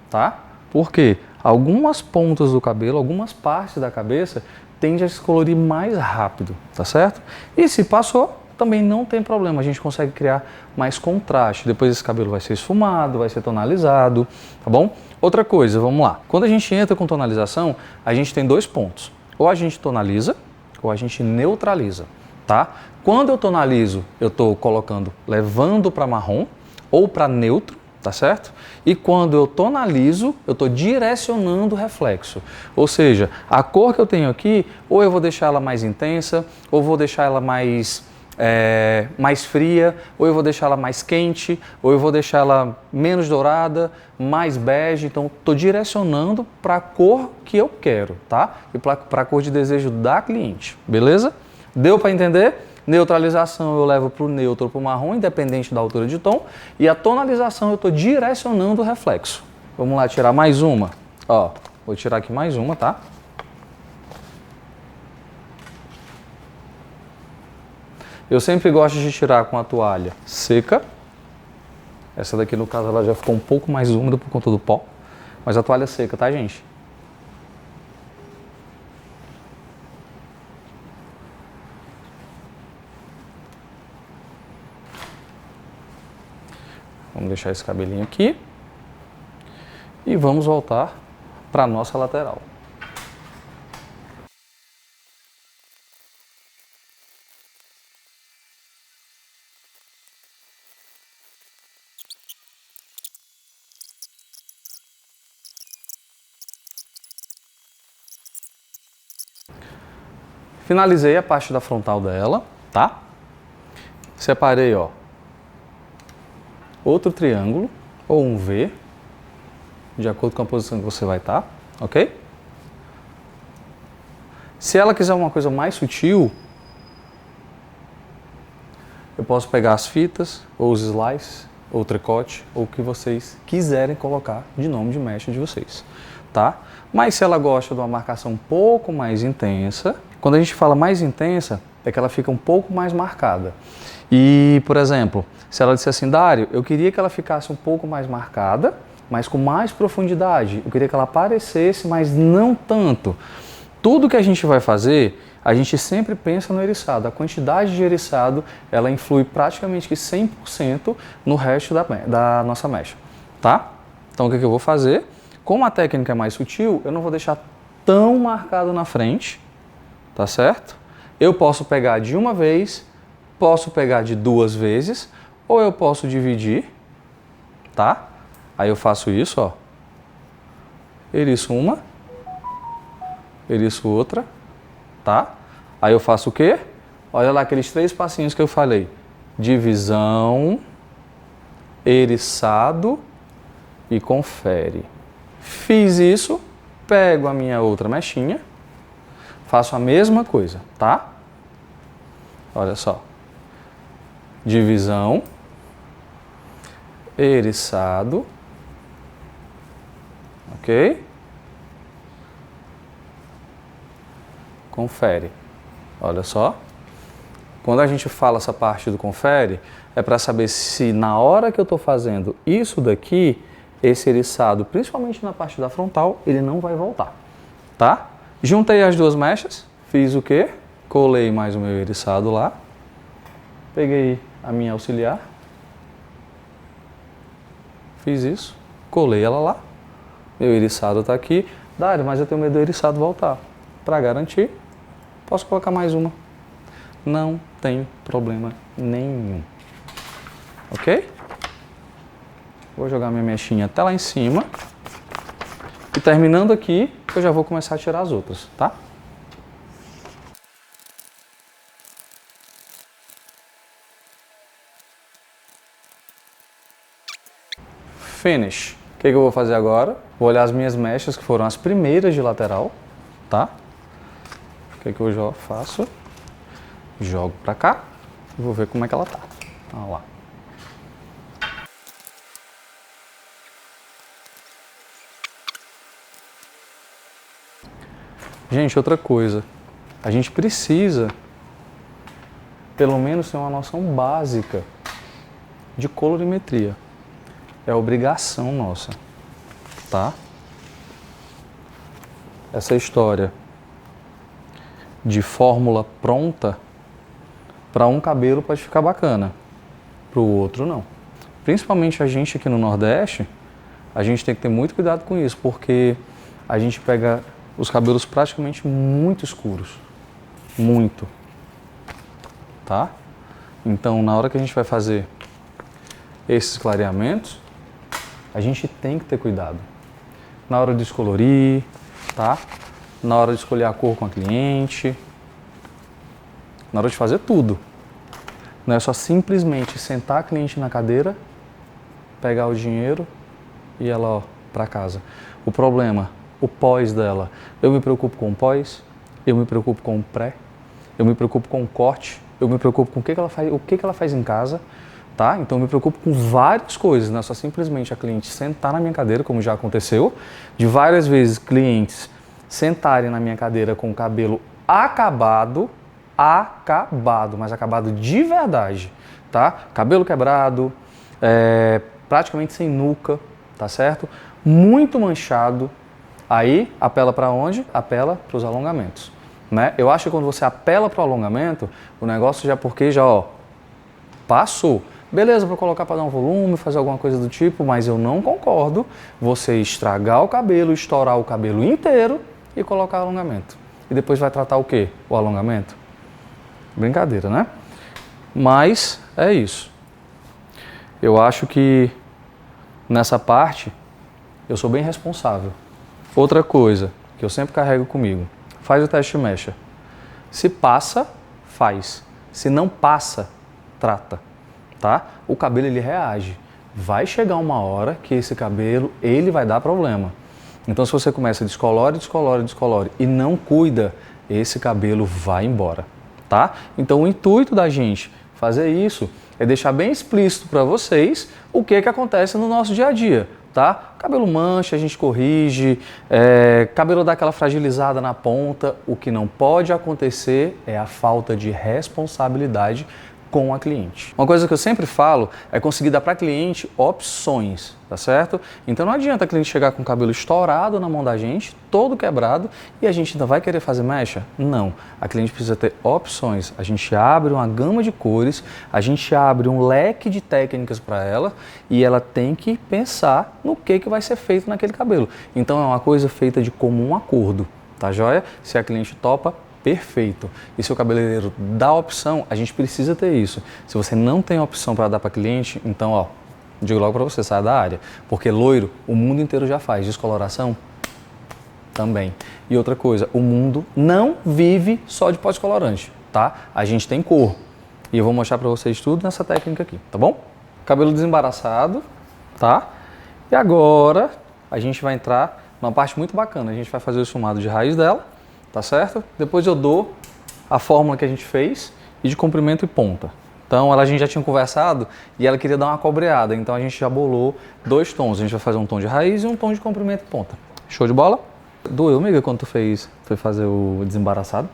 tá? Por quê? Algumas pontas do cabelo, algumas partes da cabeça tende a se colorir mais rápido, tá certo? E se passou, também não tem problema, a gente consegue criar mais contraste. Depois esse cabelo vai ser esfumado, vai ser tonalizado, tá bom? Outra coisa, vamos lá. Quando a gente entra com tonalização, a gente tem dois pontos. Ou a gente tonaliza, ou a gente neutraliza, tá? Quando eu tonalizo, eu estou colocando, levando para marrom ou para neutro, tá certo? E quando eu tonalizo, eu estou direcionando o reflexo. Ou seja, a cor que eu tenho aqui, ou eu vou deixar ela mais intensa, ou vou deixar ela mais mais fria, ou eu vou deixar ela mais quente, ou eu vou deixar ela menos dourada, mais bege. Então, estou direcionando para a cor que eu quero, tá? E para a cor de desejo da cliente, beleza? Deu para entender? Neutralização eu levo para o neutro ou para o marrom, independente da altura de tom. E a tonalização eu estou direcionando o reflexo. Vamos lá tirar mais uma. Ó, vou tirar aqui mais uma, tá? Eu sempre gosto de tirar com a toalha seca. Essa daqui, no caso, ela já ficou um pouco mais úmida por conta do pó. Mas a toalha seca, tá, gente? Vamos deixar esse cabelinho aqui. E vamos voltar para a nossa lateral. Finalizei a parte da frontal dela, tá? Separei, ó, outro triângulo ou um V, de acordo com a posição que você vai estar, ok? Se ela quiser uma coisa mais sutil, eu posso pegar as fitas, ou os slices, ou o tricote, ou o que vocês quiserem colocar de nome de mecha de vocês, tá? Mas se ela gosta de uma marcação um pouco mais intensa, quando a gente fala mais intensa, é que ela fica um pouco mais marcada. E, por exemplo, se ela disser assim, Dário, eu queria que ela ficasse um pouco mais marcada, mas com mais profundidade. Eu queria que ela aparecesse, mas não tanto. Tudo que a gente vai fazer, a gente sempre pensa no eriçado. A quantidade de eriçado, ela influi praticamente que 100% no resto da nossa mecha, tá? Então, o que eu vou fazer? Como a técnica é mais sutil, eu não vou deixar tão marcado na frente, tá certo? Eu posso pegar de uma vez, posso pegar de duas vezes, ou eu posso dividir, tá? Aí eu faço isso, ó. Eriço uma, eriço outra, tá? Aí eu faço o quê? Olha lá aqueles 3 passinhos que eu falei. Divisão, eriçado e confere. Fiz isso, pego a minha outra mechinha, faço a mesma coisa, tá? Olha só. Divisão, eriçado, ok? Confere. Olha só. Quando a gente fala essa parte do confere, é para saber se na hora que eu estou fazendo isso daqui, esse eriçado, principalmente na parte da frontal, ele não vai voltar, tá? Juntei as duas mechas, fiz o quê? Colei mais o meu eriçado lá, peguei a minha auxiliar, fiz isso, colei ela lá, meu eriçado está aqui. Dário, mas eu tenho medo do eriçado voltar. Para garantir, posso colocar mais uma. Não tem problema nenhum, ok? Vou jogar minha mechinha até lá em cima. E terminando aqui, eu já vou começar a tirar as outras, tá? Finish. O que eu vou fazer agora? Vou olhar as minhas mechas, que foram as primeiras de lateral, tá? O que eu faço? Jogo pra cá e vou ver como é que ela tá. Olha lá. Gente, outra coisa, a gente precisa, pelo menos, ter uma noção básica de colorimetria. É obrigação nossa, tá? Essa história de fórmula pronta, para um cabelo pode ficar bacana, para o outro não. Principalmente a gente aqui no Nordeste, a gente tem que ter muito cuidado com isso, porque a gente pega os cabelos praticamente muito escuros, muito, tá? Então, na hora que a gente vai fazer esses clareamentos, a gente tem que ter cuidado. Na hora de descolorir, tá? Na hora de escolher a cor com a cliente, na hora de fazer tudo, Não é só simplesmente sentar a cliente na cadeira, pegar o dinheiro e ela para casa. O problema, o pós dela. Eu me preocupo com o pós, eu me preocupo com o pré, eu me preocupo com o corte, eu me preocupo com o que ela faz em casa, tá? Então eu me preocupo com várias coisas, não é só simplesmente a cliente sentar na minha cadeira, como já aconteceu, de várias vezes clientes sentarem na minha cadeira com o cabelo acabado, mas acabado de verdade, tá? Cabelo quebrado, praticamente sem nuca, tá certo? Muito manchado. Aí apela para onde? Apela para os alongamentos, né? Eu acho que quando você apela para o alongamento, o negócio já passou. Beleza, vou colocar para dar um volume, fazer alguma coisa do tipo, mas eu não concordo você estragar o cabelo, estourar o cabelo inteiro e colocar alongamento. E depois vai tratar o quê? O alongamento? Brincadeira, né? Mas é isso. Eu acho que nessa parte eu sou bem responsável. Outra coisa que eu sempre carrego comigo, faz o teste de mecha. Se passa, faz. Se não passa, trata, tá? O cabelo ele reage. Vai chegar uma hora que esse cabelo ele vai dar problema. Então se você começa a descolore e não cuida, esse cabelo vai embora, tá? Então o intuito da gente fazer isso é deixar bem explícito para vocês o que acontece no nosso dia a dia, tá? Cabelo mancha, a gente corrige, cabelo dá aquela fragilizada na ponta. O que não pode acontecer é a falta de responsabilidade com a cliente. Uma coisa que eu sempre falo é conseguir dar para a cliente opções, tá certo? Então não adianta a cliente chegar com o cabelo estourado na mão da gente, todo quebrado, e a gente ainda vai querer fazer mecha? Não. A cliente precisa ter opções. A gente abre uma gama de cores, a gente abre um leque de técnicas para ela e ela tem que pensar no que vai ser feito naquele cabelo. Então é uma coisa feita de comum acordo, tá joia? Se a cliente topa, perfeito. E se o cabeleireiro dá opção, a gente precisa ter isso. Se você não tem opção para dar para cliente, então, digo logo para você, saia da área. Porque loiro, o mundo inteiro já faz. Descoloração, também. E outra coisa, o mundo não vive só de pós-colorante, tá? A gente tem cor. E eu vou mostrar para vocês tudo nessa técnica aqui, tá bom? Cabelo desembaraçado, tá? E agora, a gente vai entrar numa parte muito bacana. A gente vai fazer o esfumado de raiz dela. Tá certo? Depois eu dou a fórmula que a gente fez e de comprimento e ponta. Então a gente já tinha conversado e ela queria dar uma cobreada, então a gente já bolou 2 tons. A gente vai fazer um tom de raiz e um tom de comprimento e ponta. Show de bola? Doeu, amiga, quando tu foi fazer o desembaraçado?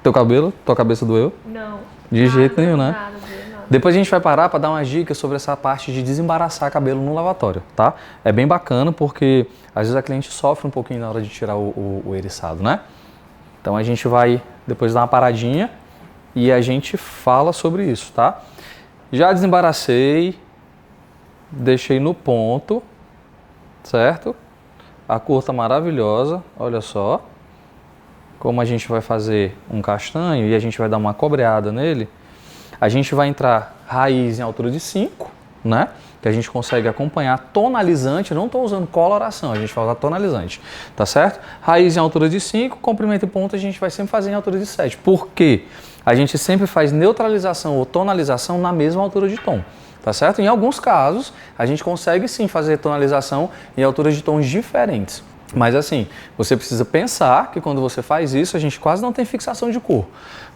Teu cabelo? Tua cabeça doeu? Não. De jeito nenhum, né? Nada. Depois a gente vai parar para dar umas dicas sobre essa parte de desembaraçar cabelo no lavatório, tá? É bem bacana porque às vezes a cliente sofre um pouquinho na hora de tirar o eriçado, né? Então a gente vai depois dar uma paradinha e a gente fala sobre isso, tá? Já desembaracei, deixei no ponto, certo? A cor tá maravilhosa, olha só. Como a gente vai fazer um castanho e a gente vai dar uma cobreada nele, a gente vai entrar raiz em altura de 5, né? Que a gente consegue acompanhar tonalizante, não estou usando coloração, a gente vai usar tonalizante, tá certo? Raiz em altura de 5, comprimento e ponta a gente vai sempre fazer em altura de 7. Por quê? A gente sempre faz neutralização ou tonalização na mesma altura de tom, tá certo? Em alguns casos, a gente consegue sim fazer tonalização em alturas de tons diferentes. Mas assim, você precisa pensar que quando você faz isso, a gente quase não tem fixação de cor.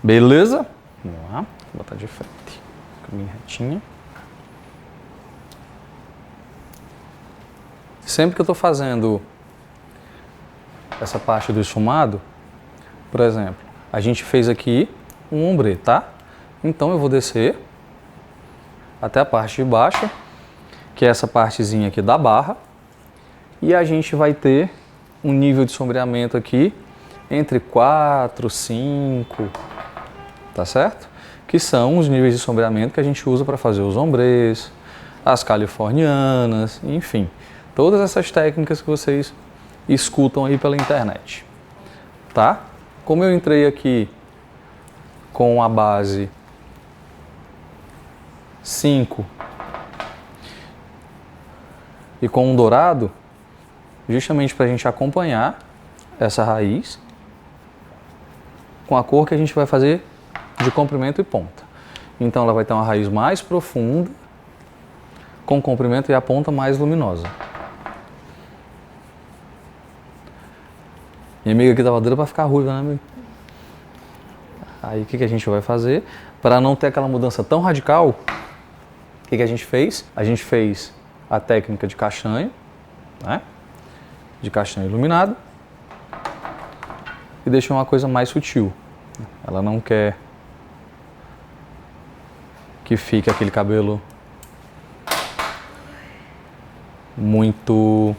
Beleza? Vamos lá. Vou botar de frente, caminho retinho. Sempre que eu estou fazendo essa parte do esfumado, por exemplo, a gente fez aqui um ombre, tá? Então eu vou descer até a parte de baixo, que é essa partezinha aqui da barra, e a gente vai ter um nível de sombreamento aqui entre 4, 5, tá certo? Que são os níveis de sombreamento que a gente usa para fazer os ombrés, as californianas, enfim, todas essas técnicas que vocês escutam aí pela internet, tá? Como eu entrei aqui com a base 5 e com um dourado, justamente para a gente acompanhar essa raiz com a cor que a gente vai fazer de comprimento e ponta. então ela vai ter uma raiz mais profunda, com comprimento e a ponta mais luminosa. Minha amiga aqui estava doida para ficar ruiva, né, amiga? Aí o que a gente vai fazer? Para não ter aquela mudança tão radical, o que a gente fez? A gente fez a técnica de castanho, né? De castanho iluminado, e deixou uma coisa mais sutil. Ela não quer que fique aquele cabelo muito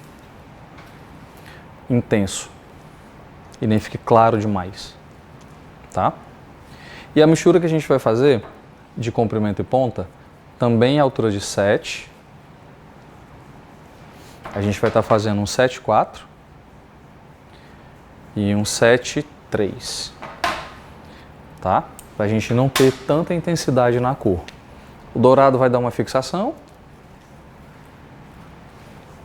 intenso e nem fique claro demais, tá? E a mistura que a gente vai fazer de comprimento e ponta também é altura de 7. A gente vai estar fazendo um 7,4 e um 7,3, tá? Pra gente não ter tanta intensidade na cor. O dourado vai dar uma fixação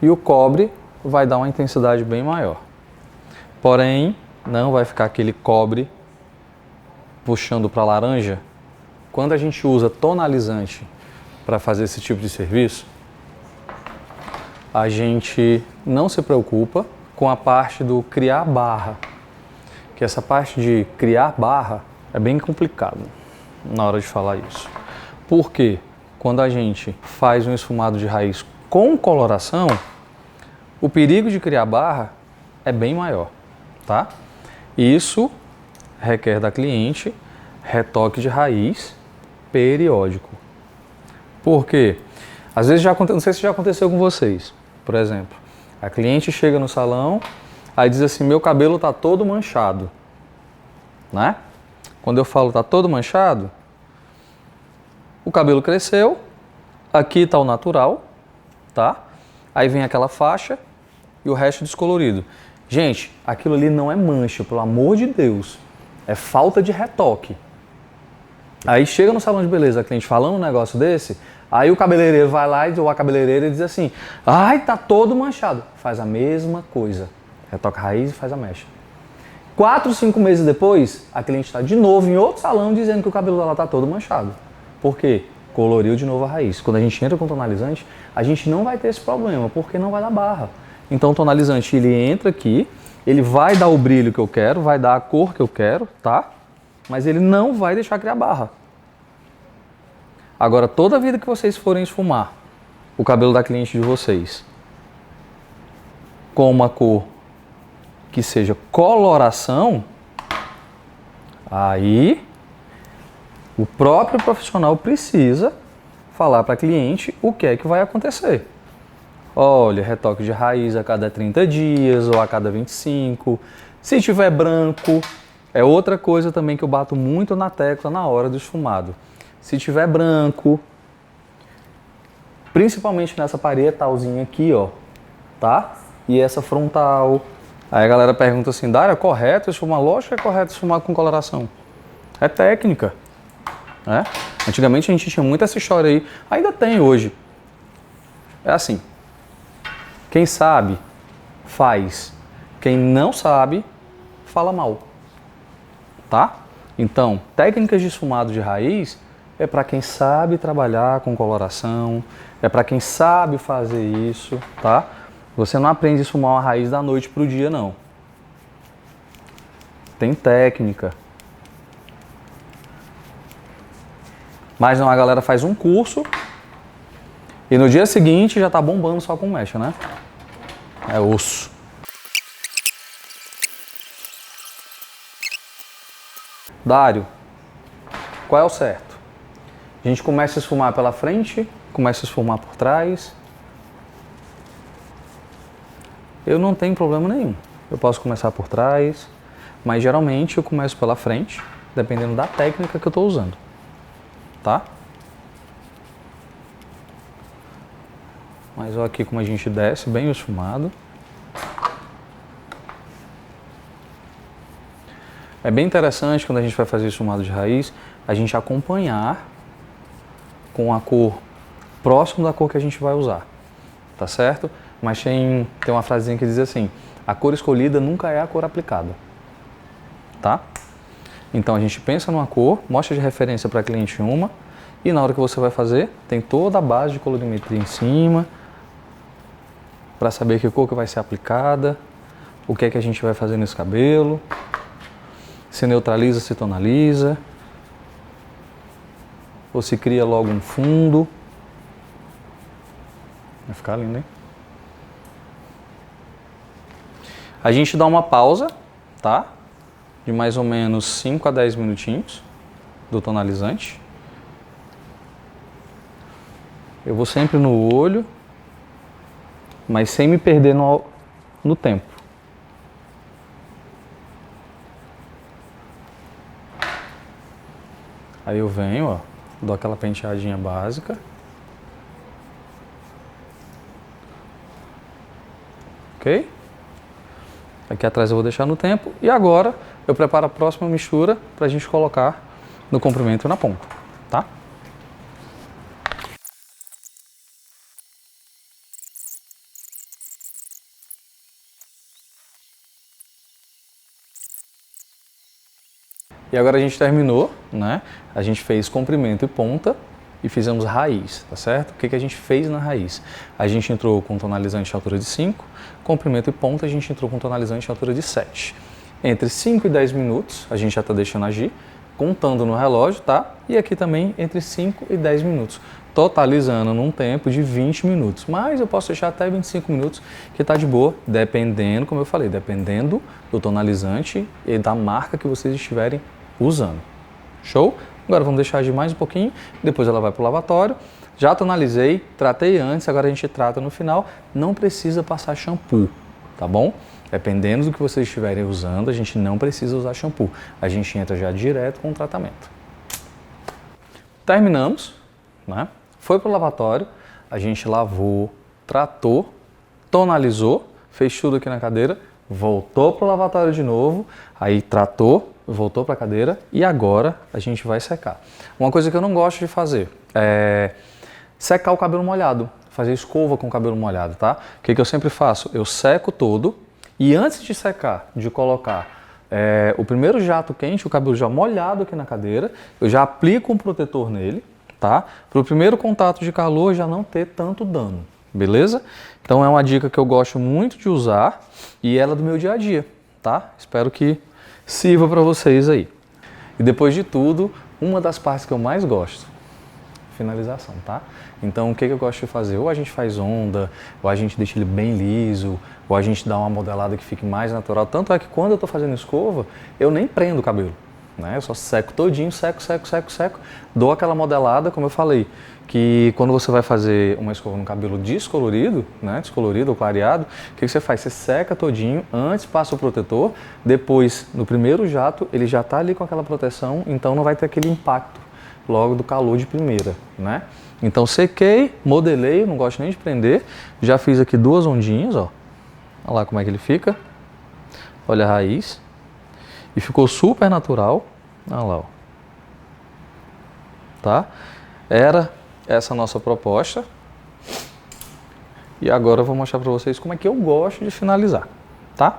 e o cobre vai dar uma intensidade bem maior. Porém, não vai ficar aquele cobre puxando para laranja. Quando a gente usa tonalizante para fazer esse tipo de serviço, a gente não se preocupa com a parte do criar barra. Que essa parte de criar barra é bem complicado na hora de falar isso. Porque quando a gente faz um esfumado de raiz com coloração, o perigo de criar barra é bem maior, tá? Isso requer da cliente retoque de raiz periódico. Por quê? Às vezes não sei se já aconteceu com vocês. Por exemplo, a cliente chega no salão, aí diz assim: meu cabelo tá todo manchado, né? Quando eu falo tá todo manchado, o cabelo cresceu, aqui tá o natural, tá? Aí vem aquela faixa e o resto descolorido. Gente, aquilo ali não é mancha, pelo amor de Deus. É falta de retoque. Aí chega no salão de beleza, a cliente falando um negócio desse, aí o cabeleireiro vai lá ou a cabeleireira diz assim: ai, tá todo manchado. Faz a mesma coisa. Retoca a raiz e faz a mecha. 4, 5 meses depois, a cliente está de novo em outro salão dizendo que o cabelo dela tá todo manchado. Por quê? Coloriu de novo a raiz. Quando a gente entra com tonalizante, a gente não vai ter esse problema, porque não vai dar barra. Então o tonalizante, ele entra aqui, ele vai dar o brilho que eu quero, vai dar a cor que eu quero, tá? Mas ele não vai deixar criar barra. Agora, toda vida que vocês forem esfumar o cabelo da cliente de vocês com uma cor que seja coloração, aí o próprio profissional precisa falar para a cliente o que é que vai acontecer. Olha, retoque de raiz a cada 30 dias ou a cada 25. Se tiver branco, é outra coisa também que eu bato muito na tecla na hora do esfumado. Se tiver branco, principalmente nessa parietalzinha aqui, ó, tá? E essa frontal. Aí a galera pergunta assim: Dário, é correto esfumar? Lógico que é correto esfumar com coloração. É técnica, né? Antigamente a gente tinha muito essa história aí. Ainda tem hoje. É assim. Quem sabe, faz. Quem não sabe, fala mal. Tá? Então, técnicas de esfumado de raiz é para quem sabe trabalhar com coloração, é para quem sabe fazer isso, tá? Você não aprende a esfumar uma raiz da noite pro dia, não. Tem técnica. Mas não, a galera faz um curso e no dia seguinte já tá bombando só com mecha, né? É osso. Dário, qual é o certo? A gente começa a esfumar pela frente, começa a esfumar por trás. Eu não tenho problema nenhum. Eu posso começar por trás, mas geralmente eu começo pela frente, dependendo da técnica que eu estou usando. Tá? Mas olha aqui como a gente desce bem o esfumado. É bem interessante quando a gente vai fazer esfumado de raiz, a gente acompanhar com a cor próximo da cor que a gente vai usar, tá certo? Mas tem uma frasezinha que diz assim: a cor escolhida nunca é a cor aplicada, tá? Então a gente pensa numa cor, mostra de referência para a cliente uma, E na hora que você vai fazer, tem toda a base de colorimetria em cima, para saber que cor que vai ser aplicada, o que é que a gente vai fazer nesse cabelo, se neutraliza, se tonaliza, ou se cria logo um fundo. Vai ficar lindo, hein? A gente dá uma pausa, tá? De mais ou menos 5 a 10 minutinhos do tonalizante. Eu vou sempre no olho, mas sem me perder no tempo. Aí eu venho, ó, dou aquela penteadinha básica. Ok? Aqui atrás eu vou deixar no tempo. E agora eu preparo a próxima mistura para a gente colocar no comprimento e na ponta, tá? E agora a gente terminou, né? A gente fez comprimento e ponta e fizemos raiz, tá certo? O que a gente fez na raiz? A gente entrou com tonalizante em altura de 5, comprimento e ponta a gente entrou com tonalizante em altura de 7. Entre 5 e 10 minutos, a gente já está deixando agir, contando no relógio, tá? E aqui também entre 5 e 10 minutos, totalizando num tempo de 20 minutos. Mas eu posso deixar até 25 minutos, que tá de boa, dependendo, como eu falei, dependendo do tonalizante e da marca que vocês estiverem usando. Show? Agora vamos deixar agir mais um pouquinho, depois ela vai para o lavatório. Já tonalizei, tratei antes, agora a gente trata no final. Não precisa passar shampoo, tá bom? Dependendo do que vocês estiverem usando, a gente não precisa usar shampoo. A gente entra já direto com o tratamento. Terminamos, né? Foi para o lavatório, a gente lavou, tratou, tonalizou, fez tudo aqui na cadeira, voltou para o lavatório de novo, aí tratou, voltou para a cadeira e agora a gente vai secar. Uma coisa que eu não gosto de fazer é secar o cabelo molhado, fazer escova com o cabelo molhado, tá? O que eu sempre faço? Eu seco todo e antes de secar, de colocar o primeiro jato quente, o cabelo já molhado aqui na cadeira, eu já aplico um protetor nele, tá? Para o primeiro contato de calor já não ter tanto dano, beleza? Então é uma dica que eu gosto muito de usar e ela é do meu dia a dia, tá? Espero que sirva para vocês aí. E depois de tudo, uma das partes que eu mais gosto, finalização, tá? Então o que eu gosto de fazer? Ou a gente faz onda, ou a gente deixa ele bem liso, ou a gente dá uma modelada que fique mais natural. Tanto é que quando eu tô fazendo escova, eu nem prendo o cabelo, né? Eu só seco todinho, seco, dou aquela modelada, como eu falei, que quando você vai fazer uma escova no cabelo descolorido, né, descolorido ou clareado, o que você faz? Você seca todinho, antes passa o protetor, depois, no primeiro jato, ele já está ali com aquela proteção, então não vai ter aquele impacto logo do calor de primeira, né? Então sequei, modelei, não gosto nem de prender, já fiz aqui 2 ondinhas, ó. Olha lá como é que ele fica. Olha a raiz. E ficou super natural. Olha lá, ó. Tá? Era essa a nossa proposta. E agora eu vou mostrar para vocês como é que eu gosto de finalizar, tá?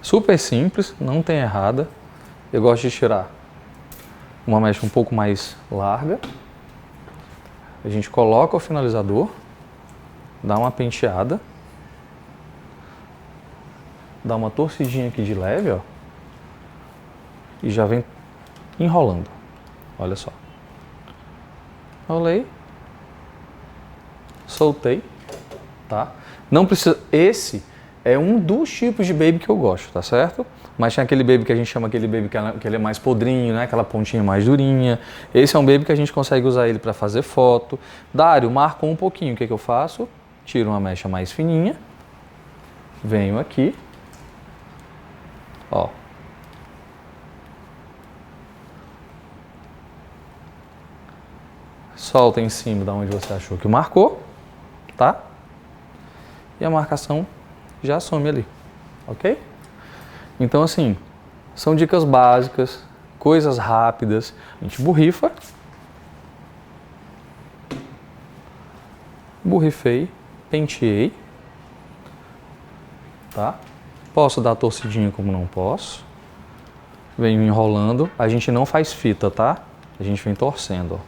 Super simples, não tem errada. Eu gosto de tirar uma mecha um pouco mais larga. A gente coloca o finalizador, dá uma penteada, dá uma torcidinha aqui de leve, ó, e já vem enrolando. Olha só. Enrolei, soltei, tá? Não precisa. Esse é um dos tipos de baby que eu gosto, tá certo? Mas tem aquele baby que a gente chama aquele baby que ele é mais podrinho, né? Aquela pontinha mais durinha. Esse é um baby que a gente consegue usar ele para fazer foto. Dário, marcou um pouquinho. O que eu faço? Tiro uma mecha mais fininha. Venho aqui. Ó. Solta em cima da onde você achou que marcou, tá? E a marcação já some ali, ok? Então, assim, são dicas básicas, coisas rápidas. A gente borrifa. Borrifei, penteei, tá? Posso dar torcidinha como não posso. Venho enrolando. A gente não faz fita, tá? A gente vem torcendo, ó.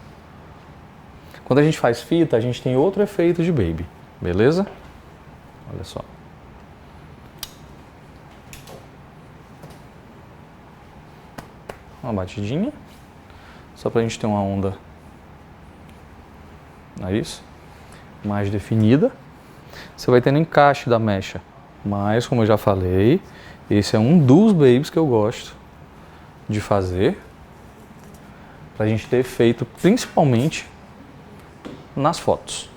Quando a gente faz fita, a gente tem outro efeito de baby, beleza? Olha só. Uma batidinha, só pra gente ter uma onda, não é isso? Mais definida. Você vai tendo encaixe da mecha, mas como eu já falei, esse é um dos babies que eu gosto de fazer, pra gente ter efeito principalmente nas fotos,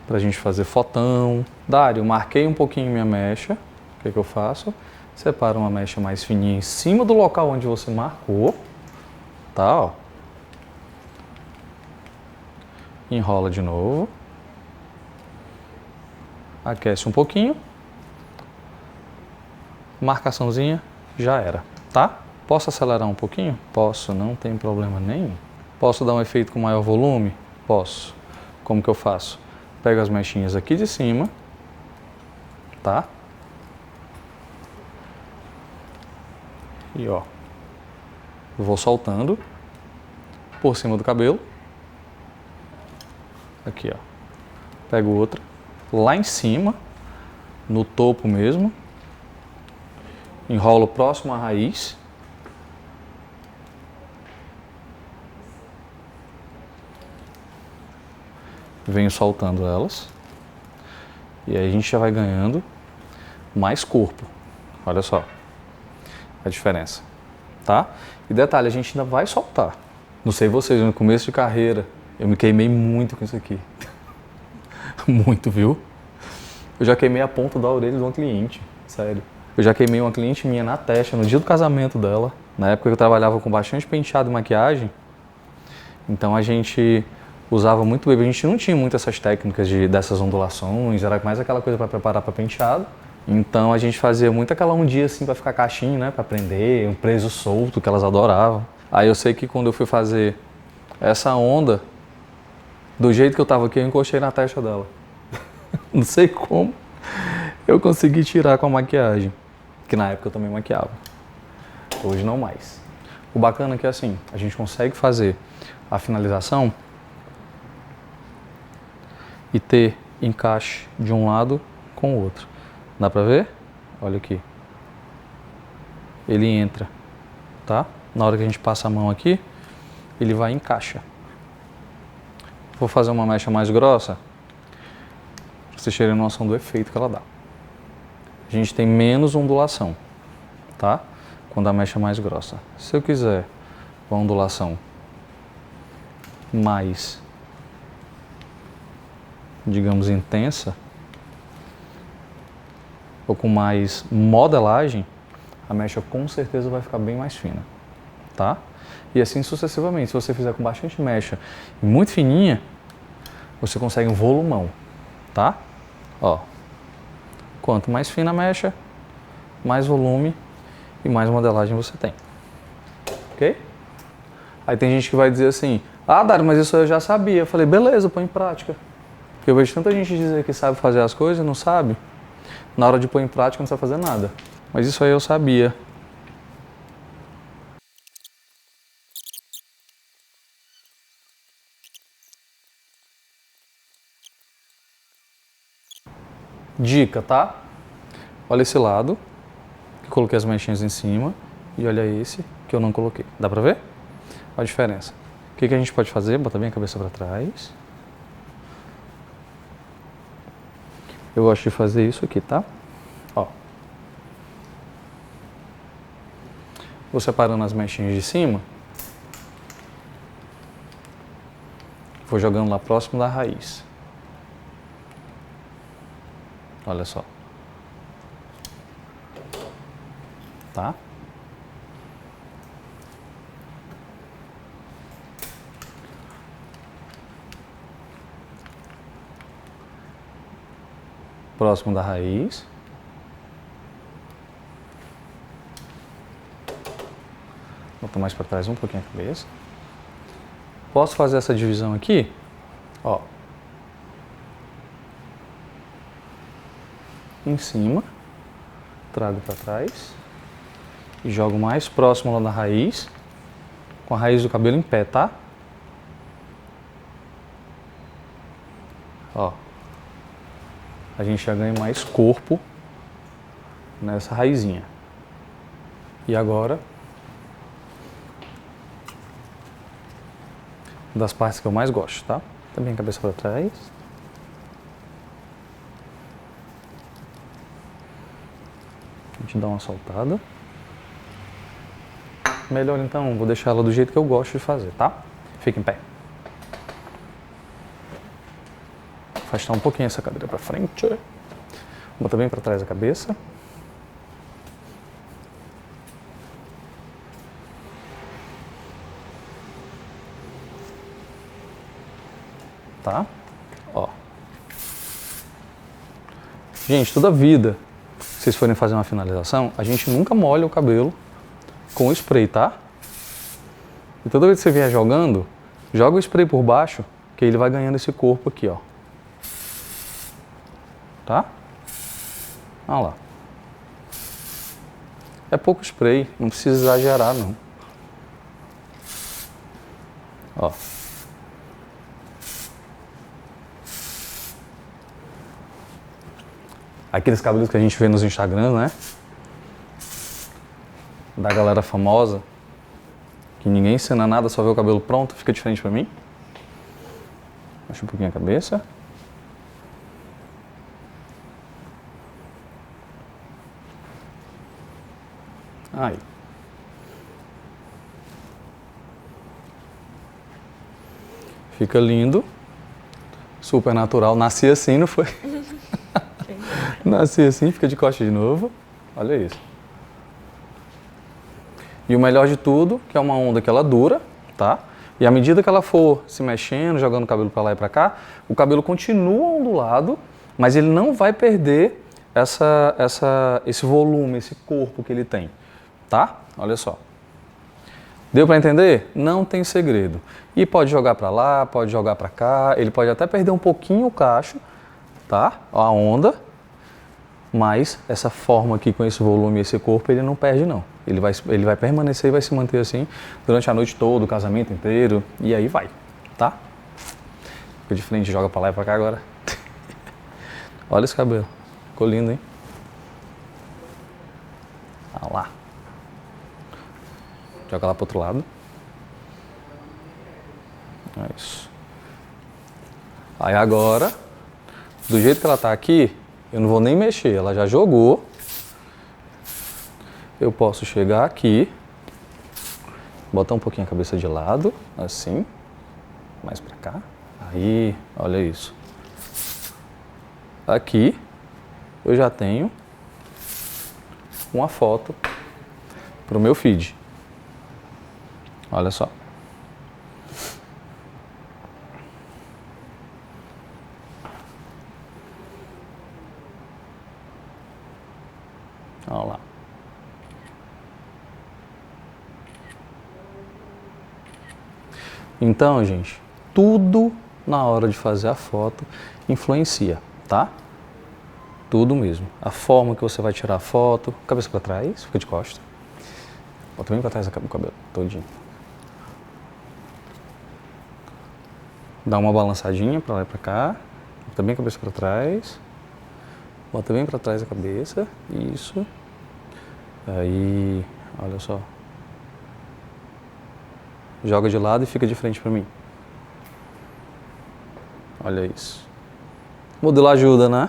pra gente fazer fotão. Dário, marquei um pouquinho minha mecha, o que eu faço? Separo uma mecha mais fininha em cima do local onde você marcou, tá, ó. Enrola de novo, aquece um pouquinho, marcaçãozinha, já era, tá? Posso acelerar um pouquinho? Posso, não tem problema nenhum. Posso dar um efeito com maior volume? Posso. Como que eu faço? Pego as mechinhas aqui de cima, tá? E ó, vou soltando por cima do cabelo. Aqui, ó. Pego outra lá em cima, no topo mesmo. Enrolo próximo à raiz. Venho soltando elas. E aí a gente já vai ganhando mais corpo. Olha só a diferença, tá? E detalhe, a gente ainda vai soltar. Não sei vocês, no começo de carreira, eu me queimei muito com isso aqui. Muito, viu? Eu já queimei a ponta da orelha de uma cliente, sério. Eu já queimei uma cliente minha na testa, no dia do casamento dela. Na época eu trabalhava com bastante penteado e maquiagem. Então a gente usava muito baby. A gente não tinha muito essas técnicas dessas ondulações, era mais aquela coisa para preparar para penteado. Então a gente fazia muito aquela ondinha assim para ficar caixinho, né? Para prender, um preso solto que elas adoravam. Aí eu sei que quando eu fui fazer essa onda, do jeito que eu tava aqui, eu encostei na testa dela. Não sei como eu consegui tirar com a maquiagem, que na época eu também maquiava. Hoje não mais. O bacana é que assim, a gente consegue fazer a finalização e ter encaixe de um lado com o outro. Dá pra ver? Olha aqui. Ele entra, tá? Na hora que a gente passa a mão aqui, ele vai e encaixa. Vou fazer uma mecha mais grossa, pra vocês terem noção do efeito que ela dá. A gente tem menos ondulação, tá? Quando a mecha é mais grossa. Se eu quiser uma ondulação mais, digamos, intensa, ou com mais modelagem, a mecha com certeza vai ficar bem mais fina, tá? E assim sucessivamente. Se você fizer com bastante mecha e muito fininha, você consegue um volumão, tá? Ó, quanto mais fina a mecha, mais volume e mais modelagem você tem, ok? Aí tem gente que vai dizer assim, ah, Dário, mas isso eu já sabia. Eu falei, beleza, põe em prática. Porque eu vejo tanta gente dizer que sabe fazer as coisas e não sabe. Na hora de pôr em prática não sabe fazer nada. Mas isso aí eu sabia. Dica, tá? Olha esse lado, que eu coloquei as mechinhas em cima, e olha esse, que eu não coloquei. Dá pra ver? Olha a diferença. O que a gente pode fazer? Bota bem a cabeça pra trás. Eu gosto de fazer isso aqui, tá? Ó. Vou separando as mechinhas de cima. Vou jogando lá próximo da raiz. Olha só. Tá? Próximo da raiz. Botar mais para trás um pouquinho a cabeça. Posso fazer essa divisão aqui? Ó. Em cima, trago para trás e jogo mais próximo lá da raiz, com a raiz do cabelo em pé, tá? Ó. A gente já ganha mais corpo nessa raizinha. E agora, das partes que eu mais gosto, tá? Também cabeça para trás. A gente dá uma soltada. Melhor então, vou deixar ela do jeito que eu gosto de fazer, tá? Fica em pé. Afastar um pouquinho essa cadeira para frente. Bota bem para trás a cabeça. Tá? Ó. Gente, toda vida, se vocês forem fazer uma finalização, a gente nunca molha o cabelo com o spray, tá? E toda vez que você vier jogando, joga o spray por baixo, que ele vai ganhando esse corpo aqui, ó. Tá? Olha lá. É pouco spray, não precisa exagerar, não. Ó. Aqueles cabelos que a gente vê nos Instagram, né? Da galera famosa, que ninguém ensina nada, só vê o cabelo pronto, fica diferente pra mim. Baixa um pouquinho a cabeça. Aí. Fica lindo. Super natural. Nasci assim, não foi? Nasci assim, fica de costa de novo. Olha isso. E o melhor de tudo, que é uma onda que ela dura, tá? E à medida que ela for se mexendo, jogando o cabelo pra lá e pra cá, o cabelo continua ondulado, mas ele não vai perder esse volume, esse corpo que ele tem, tá? Olha só. Deu pra entender? Não tem segredo. E pode jogar pra lá, pode jogar pra cá, ele pode até perder um pouquinho o cacho, tá? A onda, mas essa forma aqui com esse volume e esse corpo ele não perde não. Ele vai permanecer e vai se manter assim durante a noite toda, o casamento inteiro, e aí vai, tá? Fica de frente, joga pra lá e pra cá agora. Olha esse cabelo, ficou lindo, hein? Olha lá. Joga lá pro outro lado. É isso. Aí agora, do jeito que ela tá aqui, eu não vou nem mexer, ela já jogou. Eu posso chegar aqui, botar um pouquinho a cabeça de lado, assim, mais pra cá. Aí, olha isso. Aqui, eu já tenho uma foto pro meu feed. Olha só. Olha lá. Então, gente, tudo na hora de fazer a foto influencia, tá? Tudo mesmo. A forma que você vai tirar a foto, cabeça para trás, fica de costa. Bota bem para trás o cabelo todinho. Dá uma balançadinha para lá e para cá. Bota bem a cabeça para trás. Bota bem para trás a cabeça. Isso. Aí, olha só. Joga de lado e fica de frente para mim. Olha isso. O modelo ajuda, né?